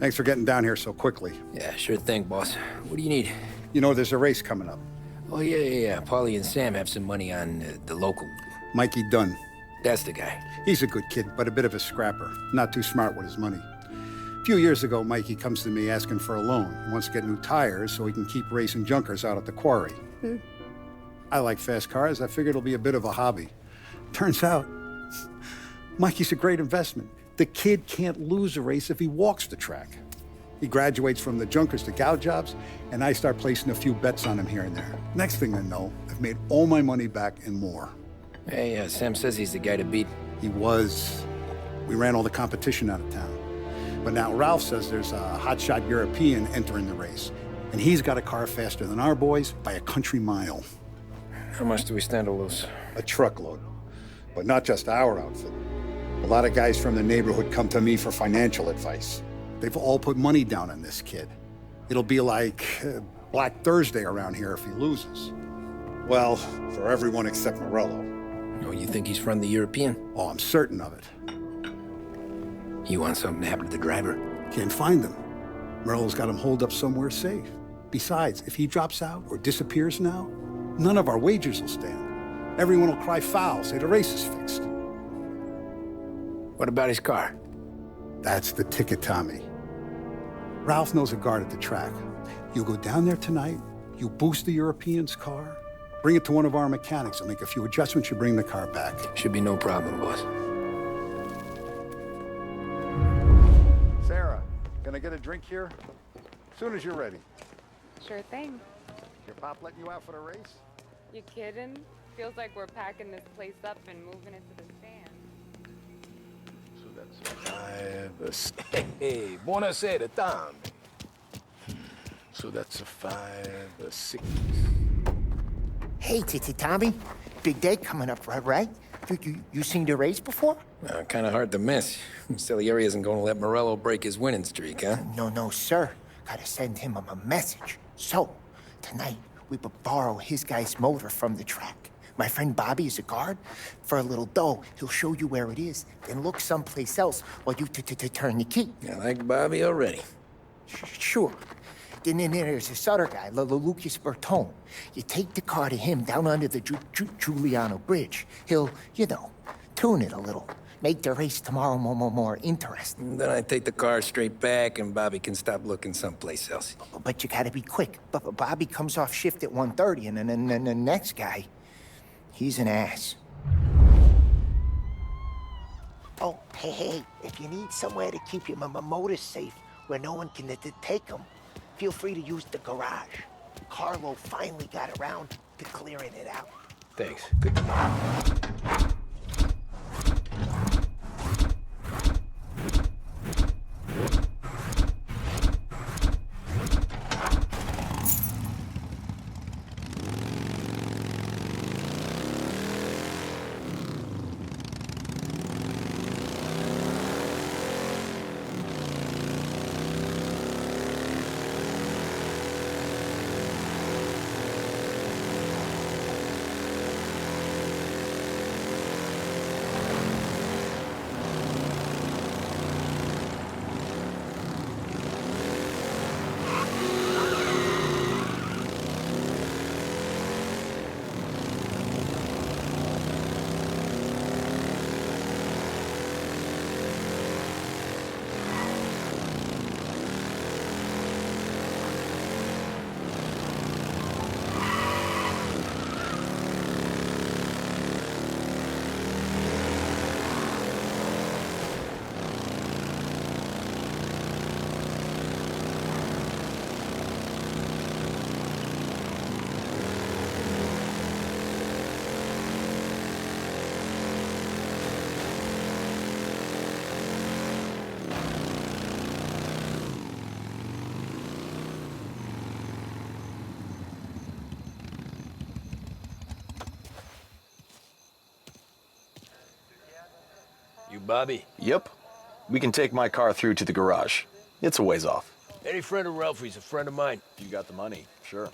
thanks for getting down here so quickly. Yeah, sure thing, boss. What do you need? You know, there's a race coming up. Oh, yeah. Paulie and Sam have some money on the local. Mikey Dunn. That's the guy. He's a good kid, but a bit of a scrapper. Not too smart with his money. A few years ago, Mikey comes to me asking for a loan. He wants to get new tires so he can keep racing junkers out at the quarry. I like fast cars. I figured it'll be a bit of a hobby. Turns out, Mikey's a great investment. The kid can't lose a race if he walks the track. He graduates from the junkers to gal jobs, and I start placing a few bets on him here and there. Next thing I know, I've made all my money back and more. Hey, Sam says he's the guy to beat. He was. We ran all the competition out of town. But now Ralph says there's a hotshot European entering the race. And he's got a car faster than our boys by a country mile. How much do we stand to lose? A truckload. But not just our outfit. A lot of guys from the neighborhood come to me for financial advice. They've all put money down on this kid. It'll be like Black Thursday around here if he loses. Well, for everyone except Morello. Oh, you think he's from the European? Oh, I'm certain of it. You want something to happen to the driver? Can't find him. Morello's got him holed up somewhere safe. Besides, if he drops out or disappears now, none of our wagers will stand. Everyone will cry foul, say the race is fixed. What about his car? That's the ticket, Tommy. Ralph knows a guard at the track. You go down there tonight, you boost the European's car, bring it to one of our mechanics, and make a few adjustments, you bring the car back. Should be no problem, boss. Sarah, can I get a drink here? As soon as you're ready. Sure thing. Your pop letting you out for the race? You kidding? Feels like we're packing this place up and moving it to the stand. So that's a 5, Hey, buonasera, Tommy. So that's a 5, 6. Hey, Tommy. Big day coming up, right? You seen the race before? Kind of hard to miss. Salieri isn't going to let Morello break his winning streak, huh? No, sir. Gotta send him a message. So, tonight, we borrow his guy's motor from the track. My friend Bobby is a guard. For a little dough, he'll show you where it is, then look someplace else while you turn the key. I like Bobby already. Sure. Then there's this other guy, Lucas Bertone. You take the car to him down under the Giuliano Bridge. He'll, tune it a little. Make the race tomorrow more interesting. Then I take the car straight back and Bobby can stop looking someplace else. But you gotta be quick. But Bobby comes off shift at 1:30, and then the next guy, he's an ass. Oh, hey, if you need somewhere to keep your motor safe where no one can take them, feel free to use the garage. Carlo finally got around to clearing it out. Thanks. Good to know. You Bobby? Yep. We can take my car through to the garage. It's a ways off. Any friend of Ralphie's a friend of mine. You got the money, sure.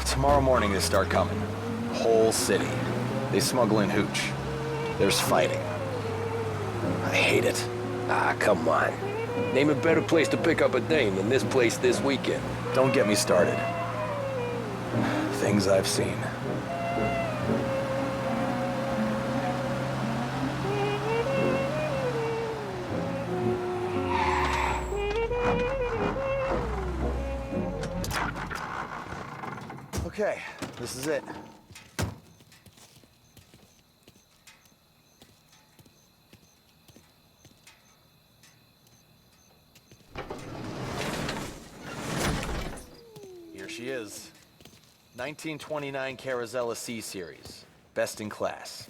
Tomorrow morning they start coming. Whole city. They smuggle in hooch. There's fighting. I hate it. Ah, come on. Name a better place to pick up a dame than this place this weekend. Don't get me started. Things I've seen. Okay, this is it. she is. 1929 Carazella C Series. Best in class.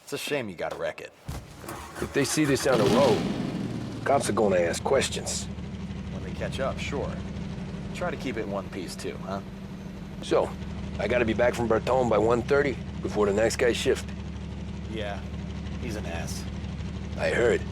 It's a shame you gotta wreck it. If they see this on the road, cops are gonna ask questions. When they catch up, sure. Try to keep it in one piece too, huh? So, I gotta be back from Bertone by 1:30 before the next guy's shift. Yeah, he's an ass. I heard.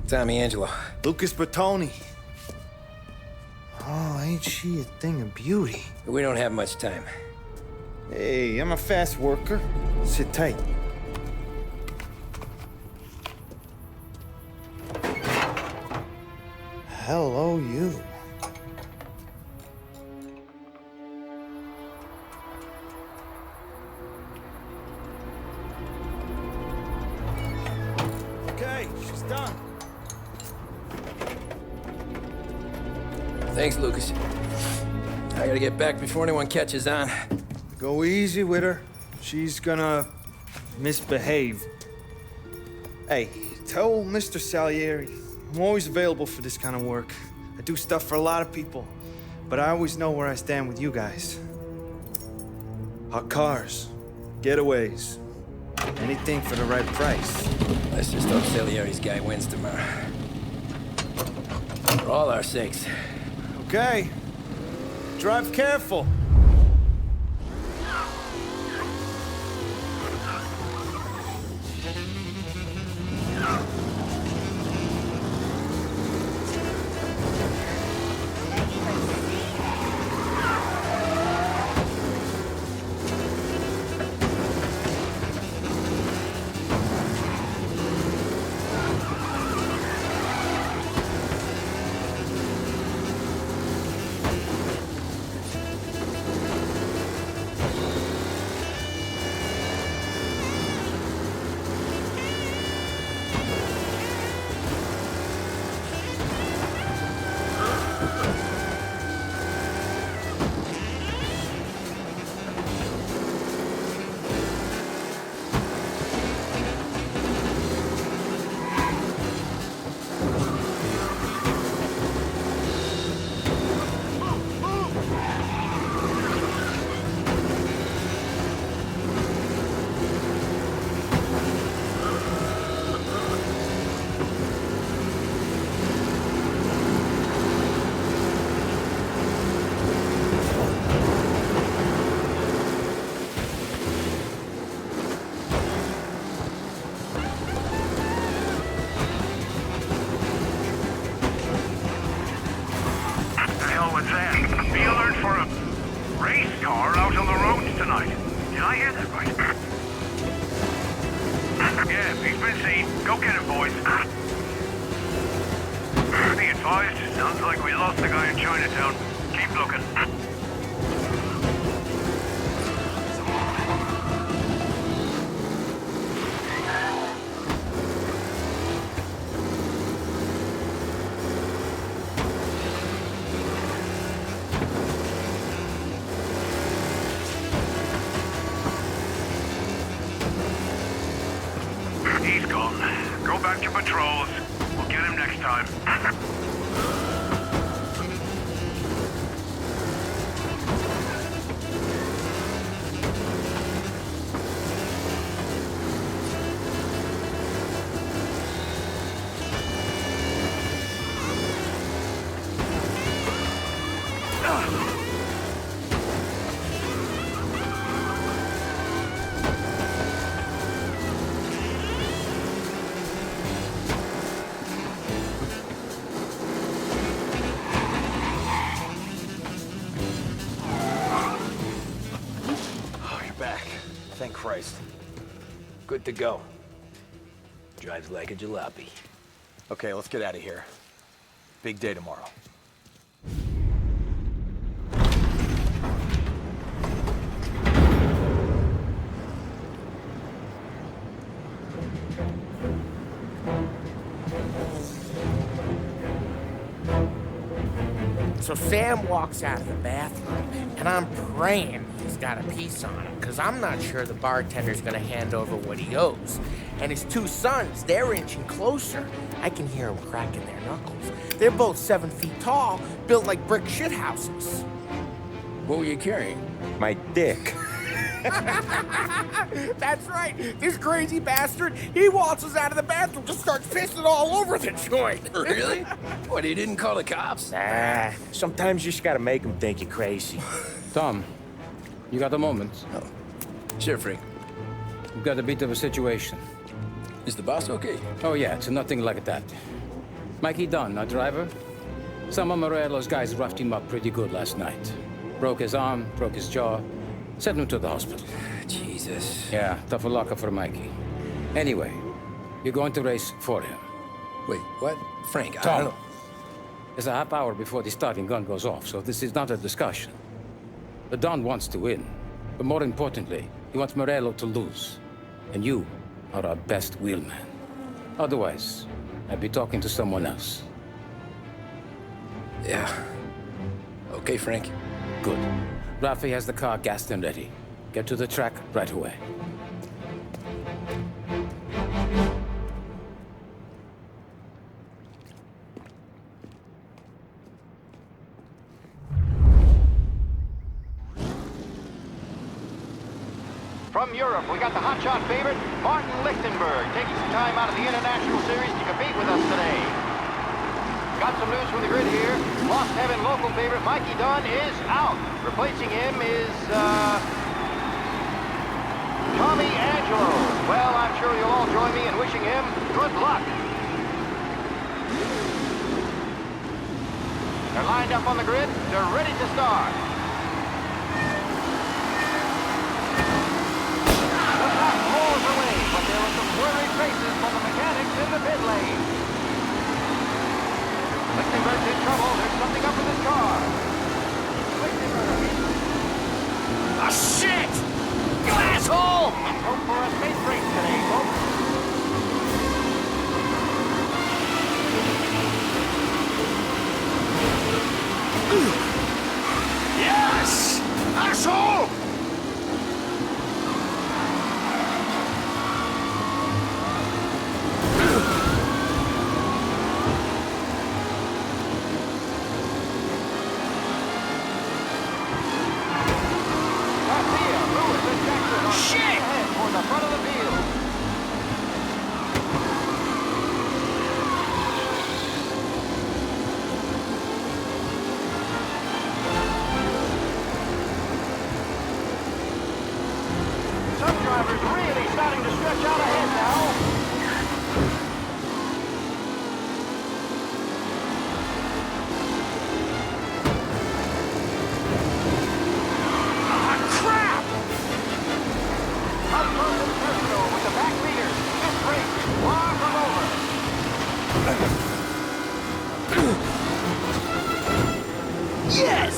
Tommy Angelo. Lucas Bertoni. Oh, ain't she a thing of beauty? We don't have much time. Hey, I'm a fast worker. Sit tight. Hello, you. Okay, she's done. Thanks, Lucas. I gotta get back before anyone catches on. Go easy with her. She's gonna misbehave. Hey, tell Mr. Salieri I'm always available for this kind of work. I do stuff for a lot of people, but I always know where I stand with you guys. Hot cars, getaways, anything for the right price. Let's just hope Salieri's guy wins tomorrow. For all our sakes. Okay. Drive careful. race car out on the roads tonight. Did I hear that right? Yeah, he's been seen. Go get him, boys. Be advised, sounds like we lost the guy in Chinatown. Keep looking. He's gone. Go back to patrols. We'll get him next time. Thank Christ. Good to go. Drives like a jalopy. Okay, let's get out of here. Big day tomorrow. So Sam walks out of the bathroom, and I'm praying he's got a piece on him, because I'm not sure the bartender's gonna hand over what he owes. And his two sons, they're inching closer. I can hear them cracking their knuckles. They're both 7 feet tall, built like brick shithouses. What were you carrying? My dick. That's right. This crazy bastard, he waltzes out of the bathroom, just starts pissing all over the joint. Really? What, he didn't call the cops? Nah, sometimes you just gotta make them think you're crazy. Tom, you got a moment? Oh. Sure, Frank. We've got a bit of a situation. Is the boss okay? Oh yeah, it's nothing like that. Mikey Dunn, our driver. Some of Morello's guys roughed him up pretty good last night. Broke his arm, broke his jaw. Sent him to the hospital. Jesus. Yeah, tough luck for Mikey. Anyway, you're going to race for him. Wait, what? Frank, I Tom, don't know. there's a half hour before the starting gun goes off, so this is not a discussion. The Don wants to win, but more importantly, he wants Morello to lose. And you are our best wheelman. Otherwise, I'd be talking to someone else. Yeah. Okay, Frank. Good. Rafi has the car gassed and ready. Get to the track right away. From Europe, we got the hotshot favorite, Martin Lichtenberg, taking some time out of the International Series to compete with us today. Got some news from the grid here. Lost Heaven local favorite Mikey Dunn is out. Replacing him is, Tommy Angelo. Well, I'm sure you'll all join me in wishing him good luck. They're lined up on the grid. They're ready to start. The pack rolls away, but there are some worried faces from the mechanics in the pit lane. Lichtenberg's in trouble. There's something up with his car. Lichtenberg. Oh, shit! You asshole! Hope for a safe race today, folks. Yes! Asshole! Yes!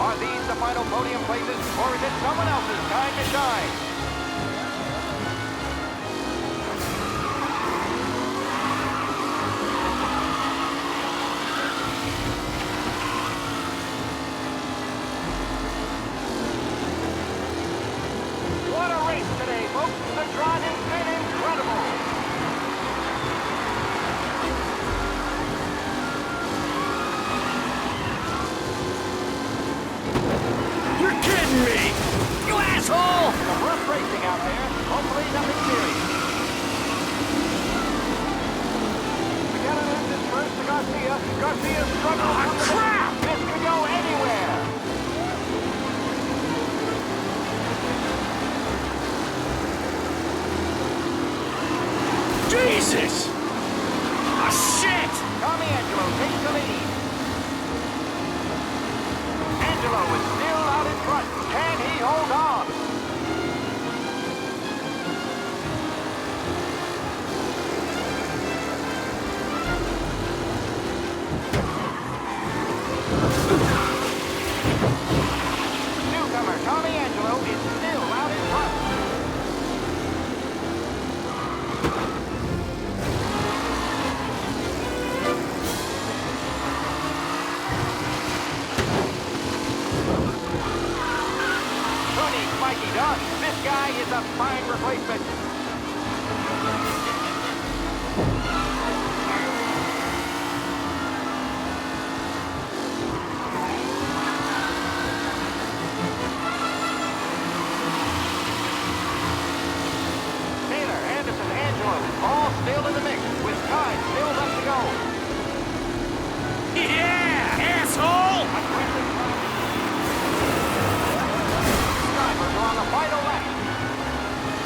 Are these the final podium places, or is it someone else's time to shine? What a race today, folks! The drive has been incredible! You're kidding me! You asshole! Some rough racing out there. Hopefully nothing serious. McKellen is first to Garcia. Garcia struggles from the crap! This could go anywhere! Jesus! Ah, shit! Tommy Angelo takes the lead. Angelo is still out in front. Can he hold on? Newcomer Tommy Angelo is still out in front. Mikey Dunn. This guy is a fine replacement. Taylor, Anderson, Angelo, all still in the mix, with time still left to go. Yeah, asshole! Drivers are on the final lap.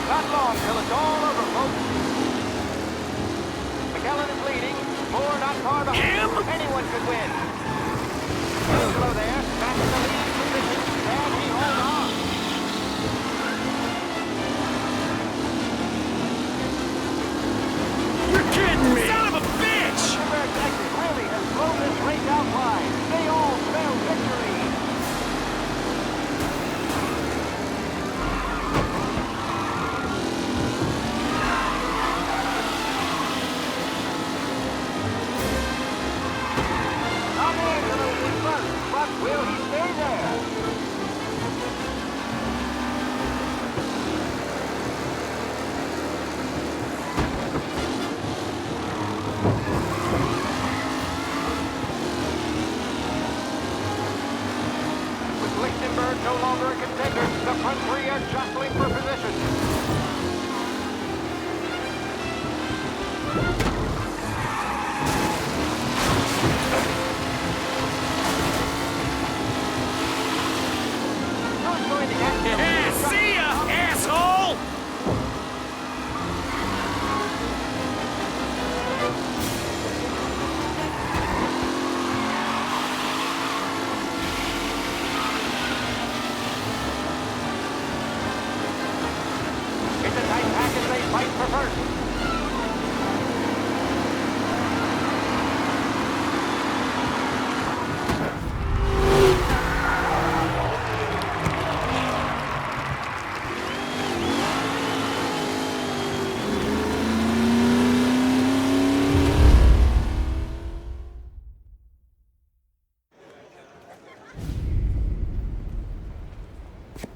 Not long till it's all over, folks. McKellen is leading. Moore not far behind. Anyone could win. Angelo there, back in the lead position. Can he hold on? You're kidding me! Son of a bitch! Schubert exit really has blown this race out wide. They all spell victory. But will he stay there? With Lichtenberg no longer a contender, the front three are jostling for position. Yeah, see ya, asshole! It's a tight pack as they fight for first.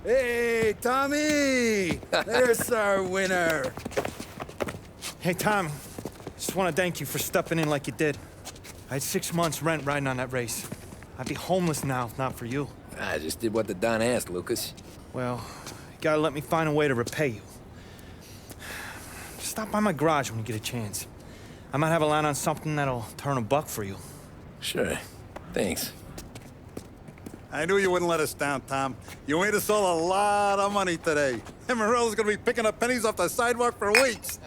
Hey, Tommy! There's our winner. Hey, Tom. Just want to thank you for stepping in like you did. I had 6 months rent riding on that race. I'd be homeless now if not for you. I just did what the Don asked, Lucas. Well, you gotta let me find a way to repay you. Stop by my garage when you get a chance. I might have a line on something that'll turn $1 for you. Sure. Thanks. I knew you wouldn't let us down, Tom. You made us all a lot of money today. And Morello's gonna be picking up pennies off the sidewalk for weeks.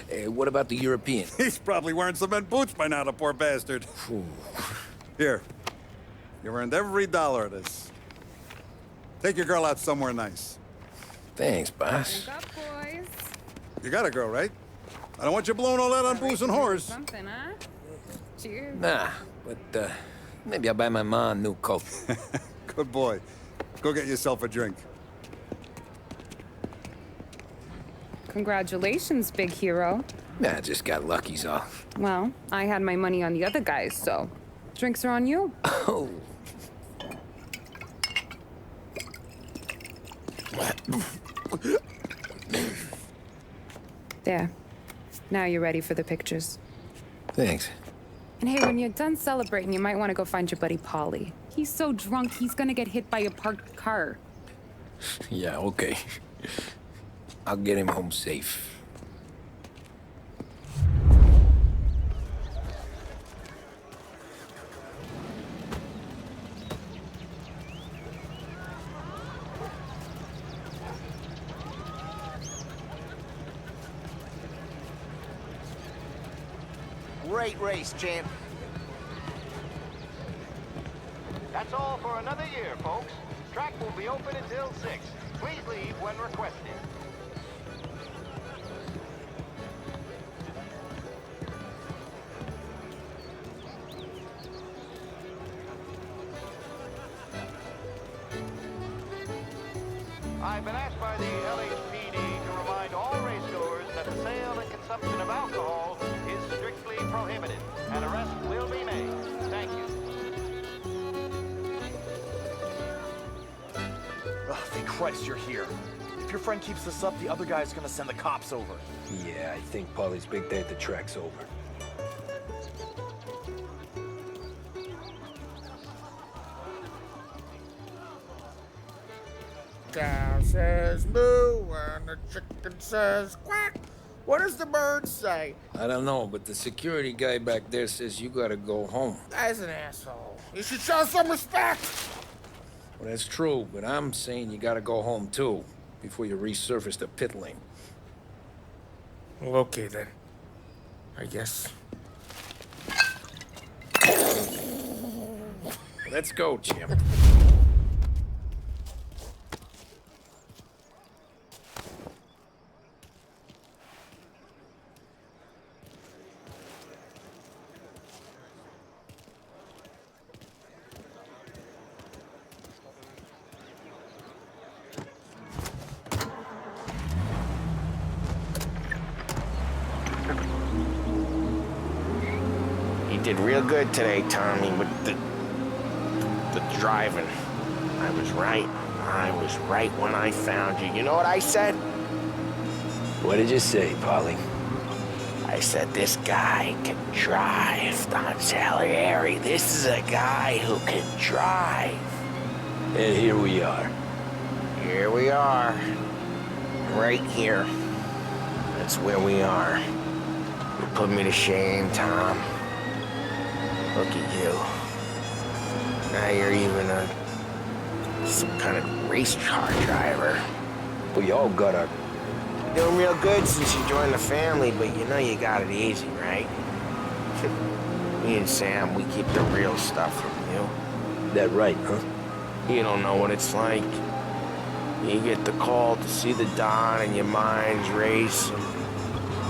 Hey, what about the European? He's probably wearing cement boots by now, the poor bastard. Here. You earned every dollar of this. Take your girl out somewhere nice. Thanks, boss. Drink up, boys. You got a girl, right? I don't want you blowing all that on booze and whores. Something, huh? Cheers. Nah, but maybe I'll buy my ma a new coat. Good boy. Go get yourself a drink. Congratulations, big hero. Nah, just got lucky's all. Well, I had my money on the other guys, so drinks are on you. Oh. There. Now you're ready for the pictures. Thanks. And hey, when you're done celebrating, you might want to go find your buddy Paulie. He's so drunk, he's gonna get hit by a parked car. Yeah, okay. I'll get him home safe. Great race, champ. That's all for another year, folks. Track will be open until 6. Please leave when requested. I've been asked by the LAPD to remind all racegoers that the sale and consumption of alcohol is strictly prohibited. An arrest will be made. Thank you. Oh, thank Christ you're here. If your friend keeps this up, the other guy's gonna send the cops over. Yeah, I think Paulie's big day at the track's over. Cow says moo and the chicken says quack. What does the bird say? I don't know, but the security guy back there says you gotta go home. Guy's an asshole. You should show some respect. Well, that's true, but I'm saying you gotta go home too, before you resurface the pit lane. Well, okay then. I guess. Let's go, champ. You did real good today, Tommy, with the driving. I was right. I was right when I found you. You know what I said? What did you say, Paulie? I said, this guy can drive, Don Salieri. This is a guy who can drive. And here we are. Here we are. Right here. That's where we are. You put me to shame, Tom. Look at you. Now you're even some kind of race car driver. We all got our... You're doing real good since you joined the family, but you know you got it easy, right? Me and Sam, we keep the real stuff from you. That right, huh? You don't know what it's like. You get the call to see the Don and your mind's race.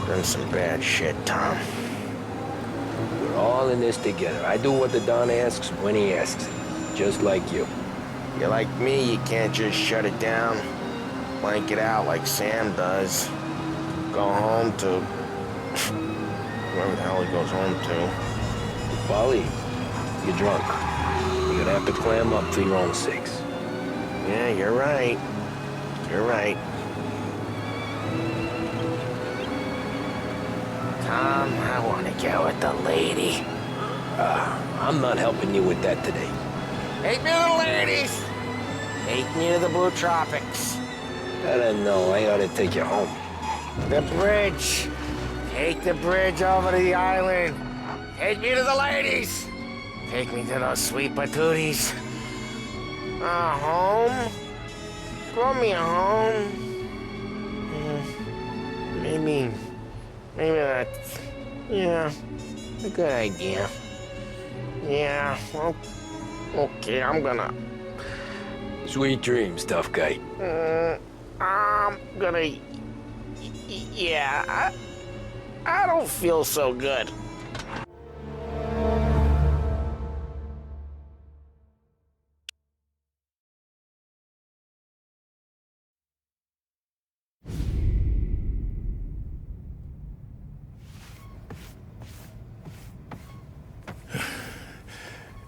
Done some bad shit, Tom. We're all in this together. I do what the Don asks when he asks. Just like you. You're like me, you can't just shut it down. Blank it out like Sam does. Go home to... wherever the hell he goes home to. Paulie, you're drunk. You're gonna have to clam up for your own sakes. Yeah, you're right. You're right. Tom, I want to get with the lady. I'm not helping you with that today. Take me to the ladies! Take me to the Blue Tropics. I don't know. I ought to take you home. The bridge. Take the bridge over to the island. Take me to the ladies. Take me to those sweet patooties. Home? Throw me a home. Maybe that's, yeah, a good idea. Yeah, well, okay, I'm gonna Sweet dreams, tough guy. I'm gonna... Yeah, I don't feel so good.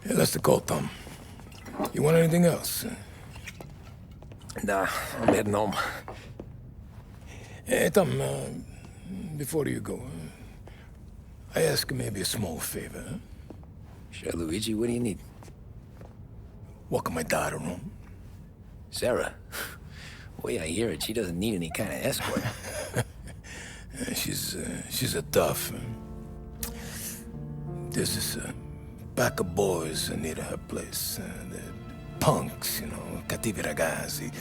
Hey, that's the call, Tom. You want anything else? Nah, I'm heading home. Hey, Tom, before you go, I ask maybe a small favor. Huh? Sure, Luigi, what do you need? Walk my daughter home. Sarah? The way I hear it, she doesn't need any kind of escort. She's a tough. There's this pack of boys near her place. They're punks, you know, cattivi ragazzi.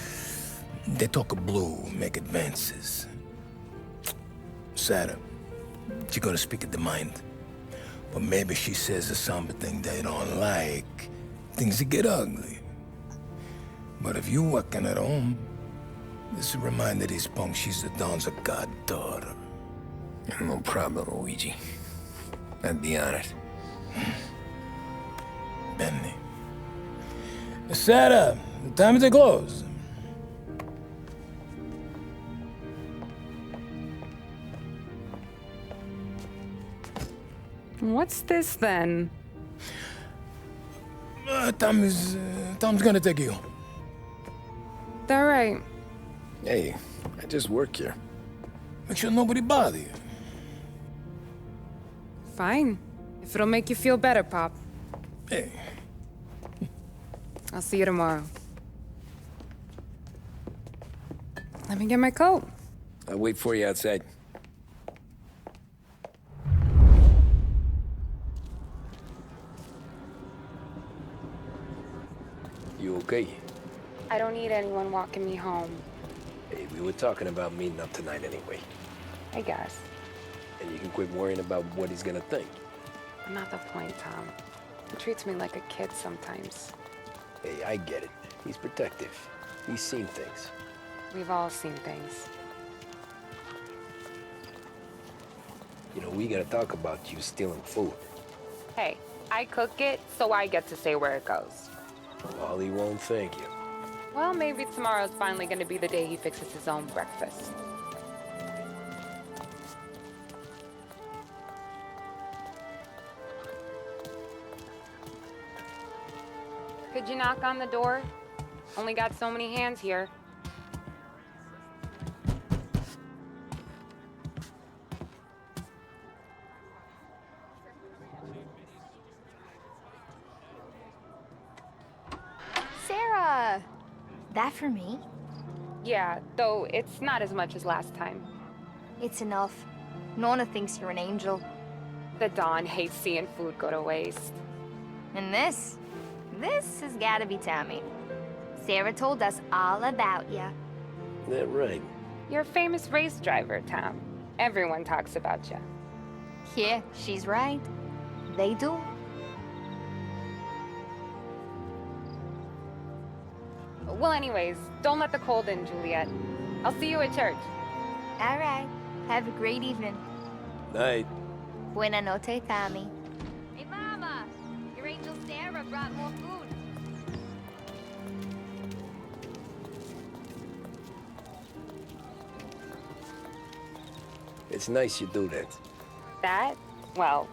They talk blue, make advances. Sarah, she's gonna speak at the mind. But maybe she says something they don't like. Things that get ugly. But if you walking at home, this is a reminder these punks she's the Don's a goddaughter. No problem, Luigi. I'd be honored. Benny. Sarah, time to close. What's this then? Tom's gonna take you. All right. Hey, I just work here. Make sure nobody bother you. Fine. If it'll make you feel better, Pop. Hey. I'll see you tomorrow. Let me get my coat. I'll wait for you outside. You okay? I don't need anyone walking me home. Hey, we were talking about meeting up tonight anyway. I guess. And you can quit worrying about what he's gonna think. Not the point, Tom. He treats me like a kid sometimes. Hey, I get it. He's protective. He's seen things. We've all seen things. You know, we gotta talk about you stealing food. Hey, I cook it, so I get to say where it goes. Ollie won't thank you. Well, maybe tomorrow's finally gonna be the day he fixes his own breakfast. Could you knock on the door? Only got so many hands here. Sarah! That for me? Yeah, though it's not as much as last time. It's enough. Nona thinks you're an angel. The Don hates seeing food go to waste. And this has gotta be Tommy. Sarah told us all about ya. That right. You're a famous race driver, Tom. Everyone talks about you. Yeah, she's right. They do. Well, anyways, don't let the cold in, Juliet. I'll see you at church. All right. Have a great evening. Night. Buena noche, Tommy. Hey, Mama! Your angel Sarah brought more food. It's nice you do that. That? Well,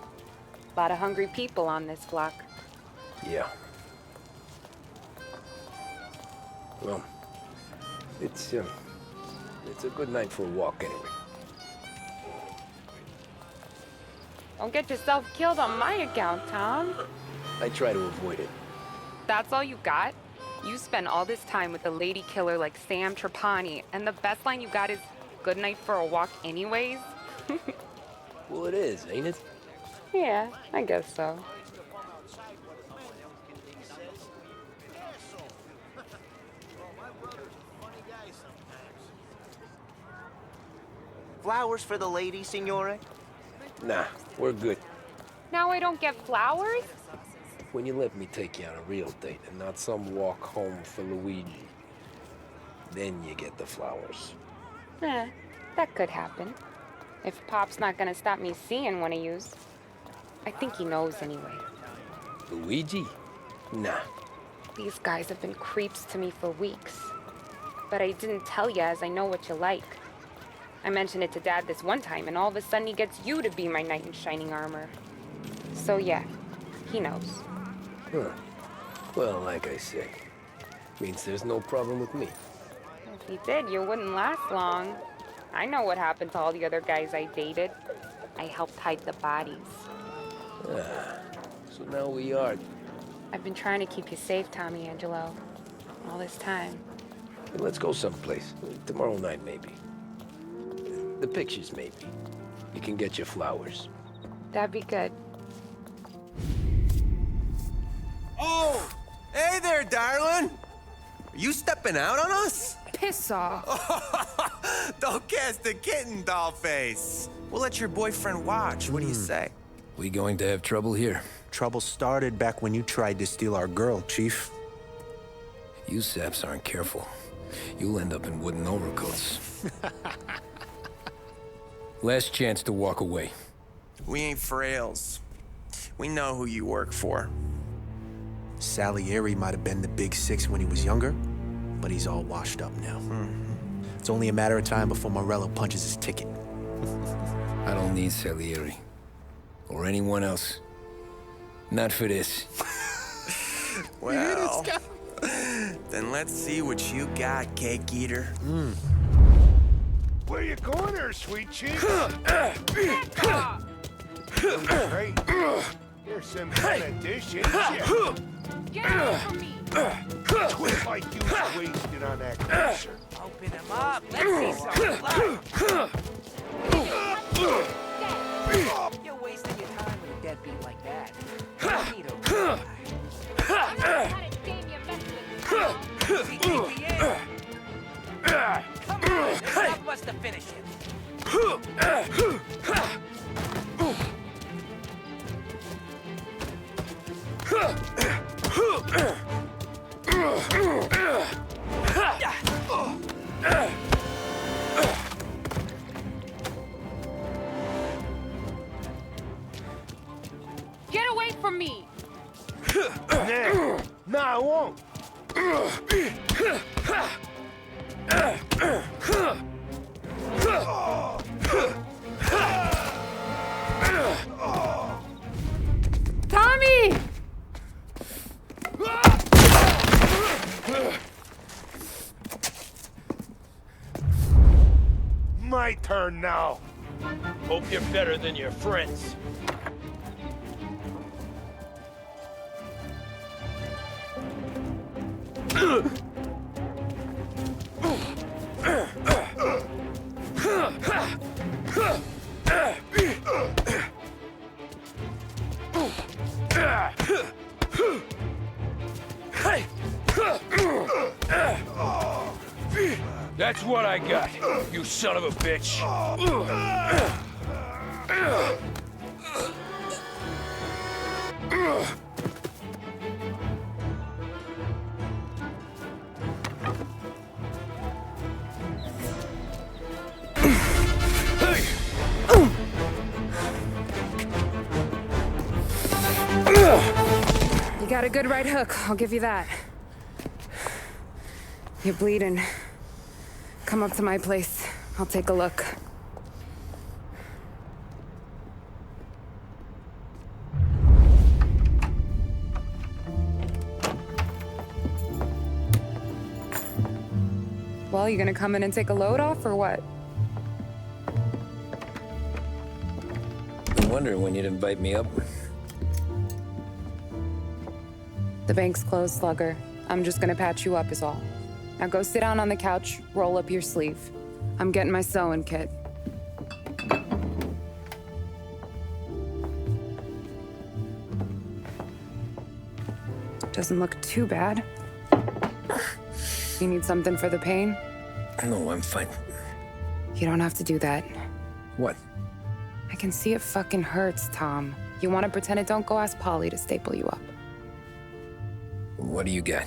a lot of hungry people on this flock. Yeah. Well, it's a good night for a walk anyway. Don't get yourself killed on my account, Tom. I try to avoid it. That's all you got? You spend all this time with a lady killer like Sam Trapani, and the best line you got is, "Good night for a walk anyways"? Well, it is, ain't it? Yeah, I guess so. Flowers for the lady, Signore? Nah, we're good. Now I don't get flowers? when you let me take you on a real date and not some walk home for Luigi. Then you get the flowers. That could happen. If Pop's not gonna stop me seeing one of yous. I think he knows anyway. Luigi? Nah. These guys have been creeps to me for weeks. But I didn't tell you as I know what you like. I mentioned it to Dad this one time, and all of a sudden he gets you to be my knight in shining armor. So yeah, he knows. Huh. Well, like I say, means there's no problem with me. If he did, you wouldn't last long. I know what happened to all the other guys I dated. I helped hide the bodies. So now we are. I've been trying to keep you safe, Tommy Angelo. All this time. Let's go someplace. Tomorrow night, maybe. The pictures, maybe. You can get your flowers. That'd be good. Oh! Hey there, darling! Are you stepping out on us? Piss off. Don't cast the kitten, dollface. We'll let your boyfriend watch. What do you say? We going to have trouble here? Trouble started back when you tried to steal our girl, Chief. You saps aren't careful. You'll end up in wooden overcoats. Last chance to walk away. We ain't frails. We know who you work for. Salieri might have been the big six when he was younger, but he's all washed up now. It's only a matter of time before Morello punches his ticket. I don't need Salieri. Or anyone else. Not for this. Well, then let's see what you got, cake eater. Where you going there, sweet cheek? Great. Here's some kind of dish, ain't ya? Get away from me! Twit like you was wasted on that crusher. Open him up. Let's see some blood. You're wasting your time with a deadbeat like that. You need a real guy. Come on, there's enough of us to finish him. Get away from me! Nah, I won't. Tommy! My turn now. Hope you're better than your friends. That's what I got, you son of a bitch. You got a good right hook, I'll give you that. You're bleeding. Come up to my place. I'll take a look. Well, you gonna come in and take a load off, or what? Been wondering when you'd invite me up. The bank's closed, Slugger. I'm just gonna patch you up is all. Now go sit down on the couch, roll up your sleeve. I'm getting my sewing kit. Doesn't look too bad. You need something for the pain? No, I'm fine. You don't have to do that. What? I can see it fucking hurts, Tom. You want to pretend it? Don't go ask Polly to staple you up. What do you got?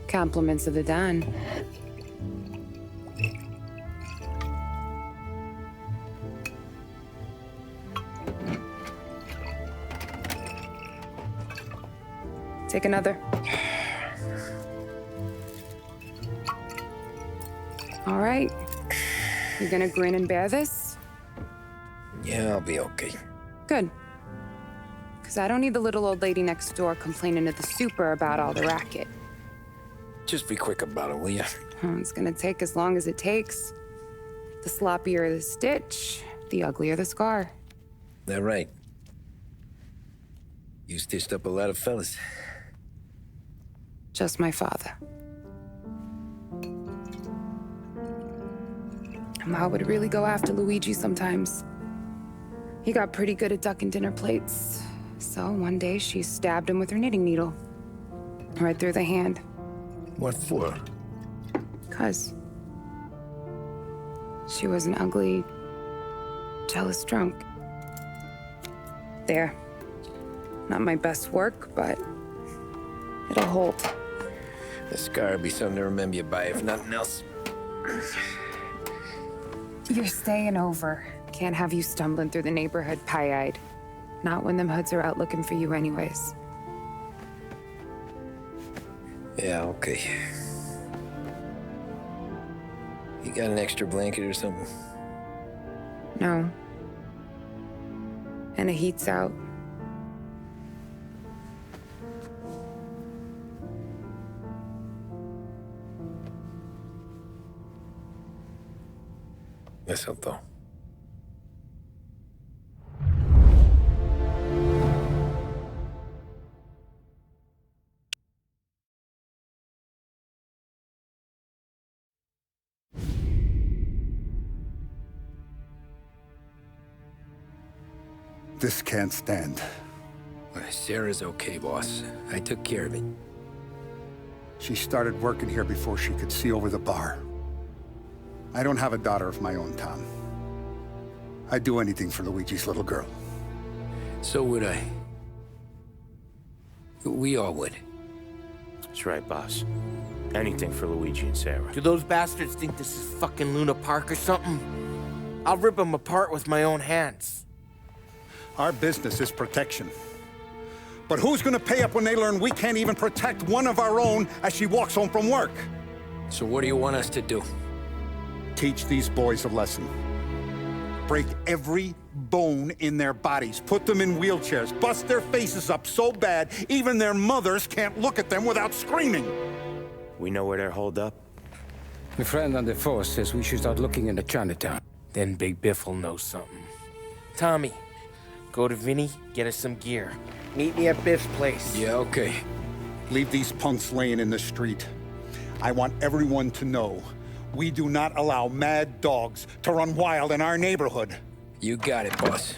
Compliments of the Don. Take another. All right. You gonna grin and bear this? Yeah, I'll be okay. Good. Because I don't need the little old lady next door complaining to the super about all the racket. Just be quick about it, will ya? It's gonna take as long as it takes. The sloppier the stitch, the uglier the scar. That right. You stitched up a lot of fellas. Just my father. Ma would really go after Luigi sometimes. He got pretty good at ducking dinner plates. So one day she stabbed him with her knitting needle. Right through the hand. What for? 'Cause she was an ugly, jealous drunk. There. Not my best work, but it'll hold. The scar will be something to remember you by, if nothing else. You're staying over. Can't have you stumbling through the neighborhood pie-eyed. Not when them hoods are out looking for you anyways. Yeah, okay. You got an extra blanket or something? No. And the heat's out. Yes, I'll go. This can't stand. Sarah's okay, boss. I took care of it. She started working here before she could see over the bar. I don't have a daughter of my own, Tom. I'd do anything for Luigi's little girl. So would I. We all would. That's right, boss. Anything for Luigi and Sarah. Do those bastards think this is fucking Luna Park or something? I'll rip them apart with my own hands. Our business is protection. But who's gonna pay up when they learn we can't even protect one of our own as she walks home from work? So what do you want us to do? Teach these boys a lesson. Break every bone in their bodies. Put them in wheelchairs. Bust their faces up so bad, even their mothers can't look at them without screaming. We know where they're holed up? My friend on the force says we should start looking into Chinatown. Then Big Biff will know something. Tommy, go to Vinny, get us some gear. Meet me at Biff's place. Yeah, okay. Leave these punks laying in the street. I want everyone to know we do not allow mad dogs to run wild in our neighborhood. You got it, boss.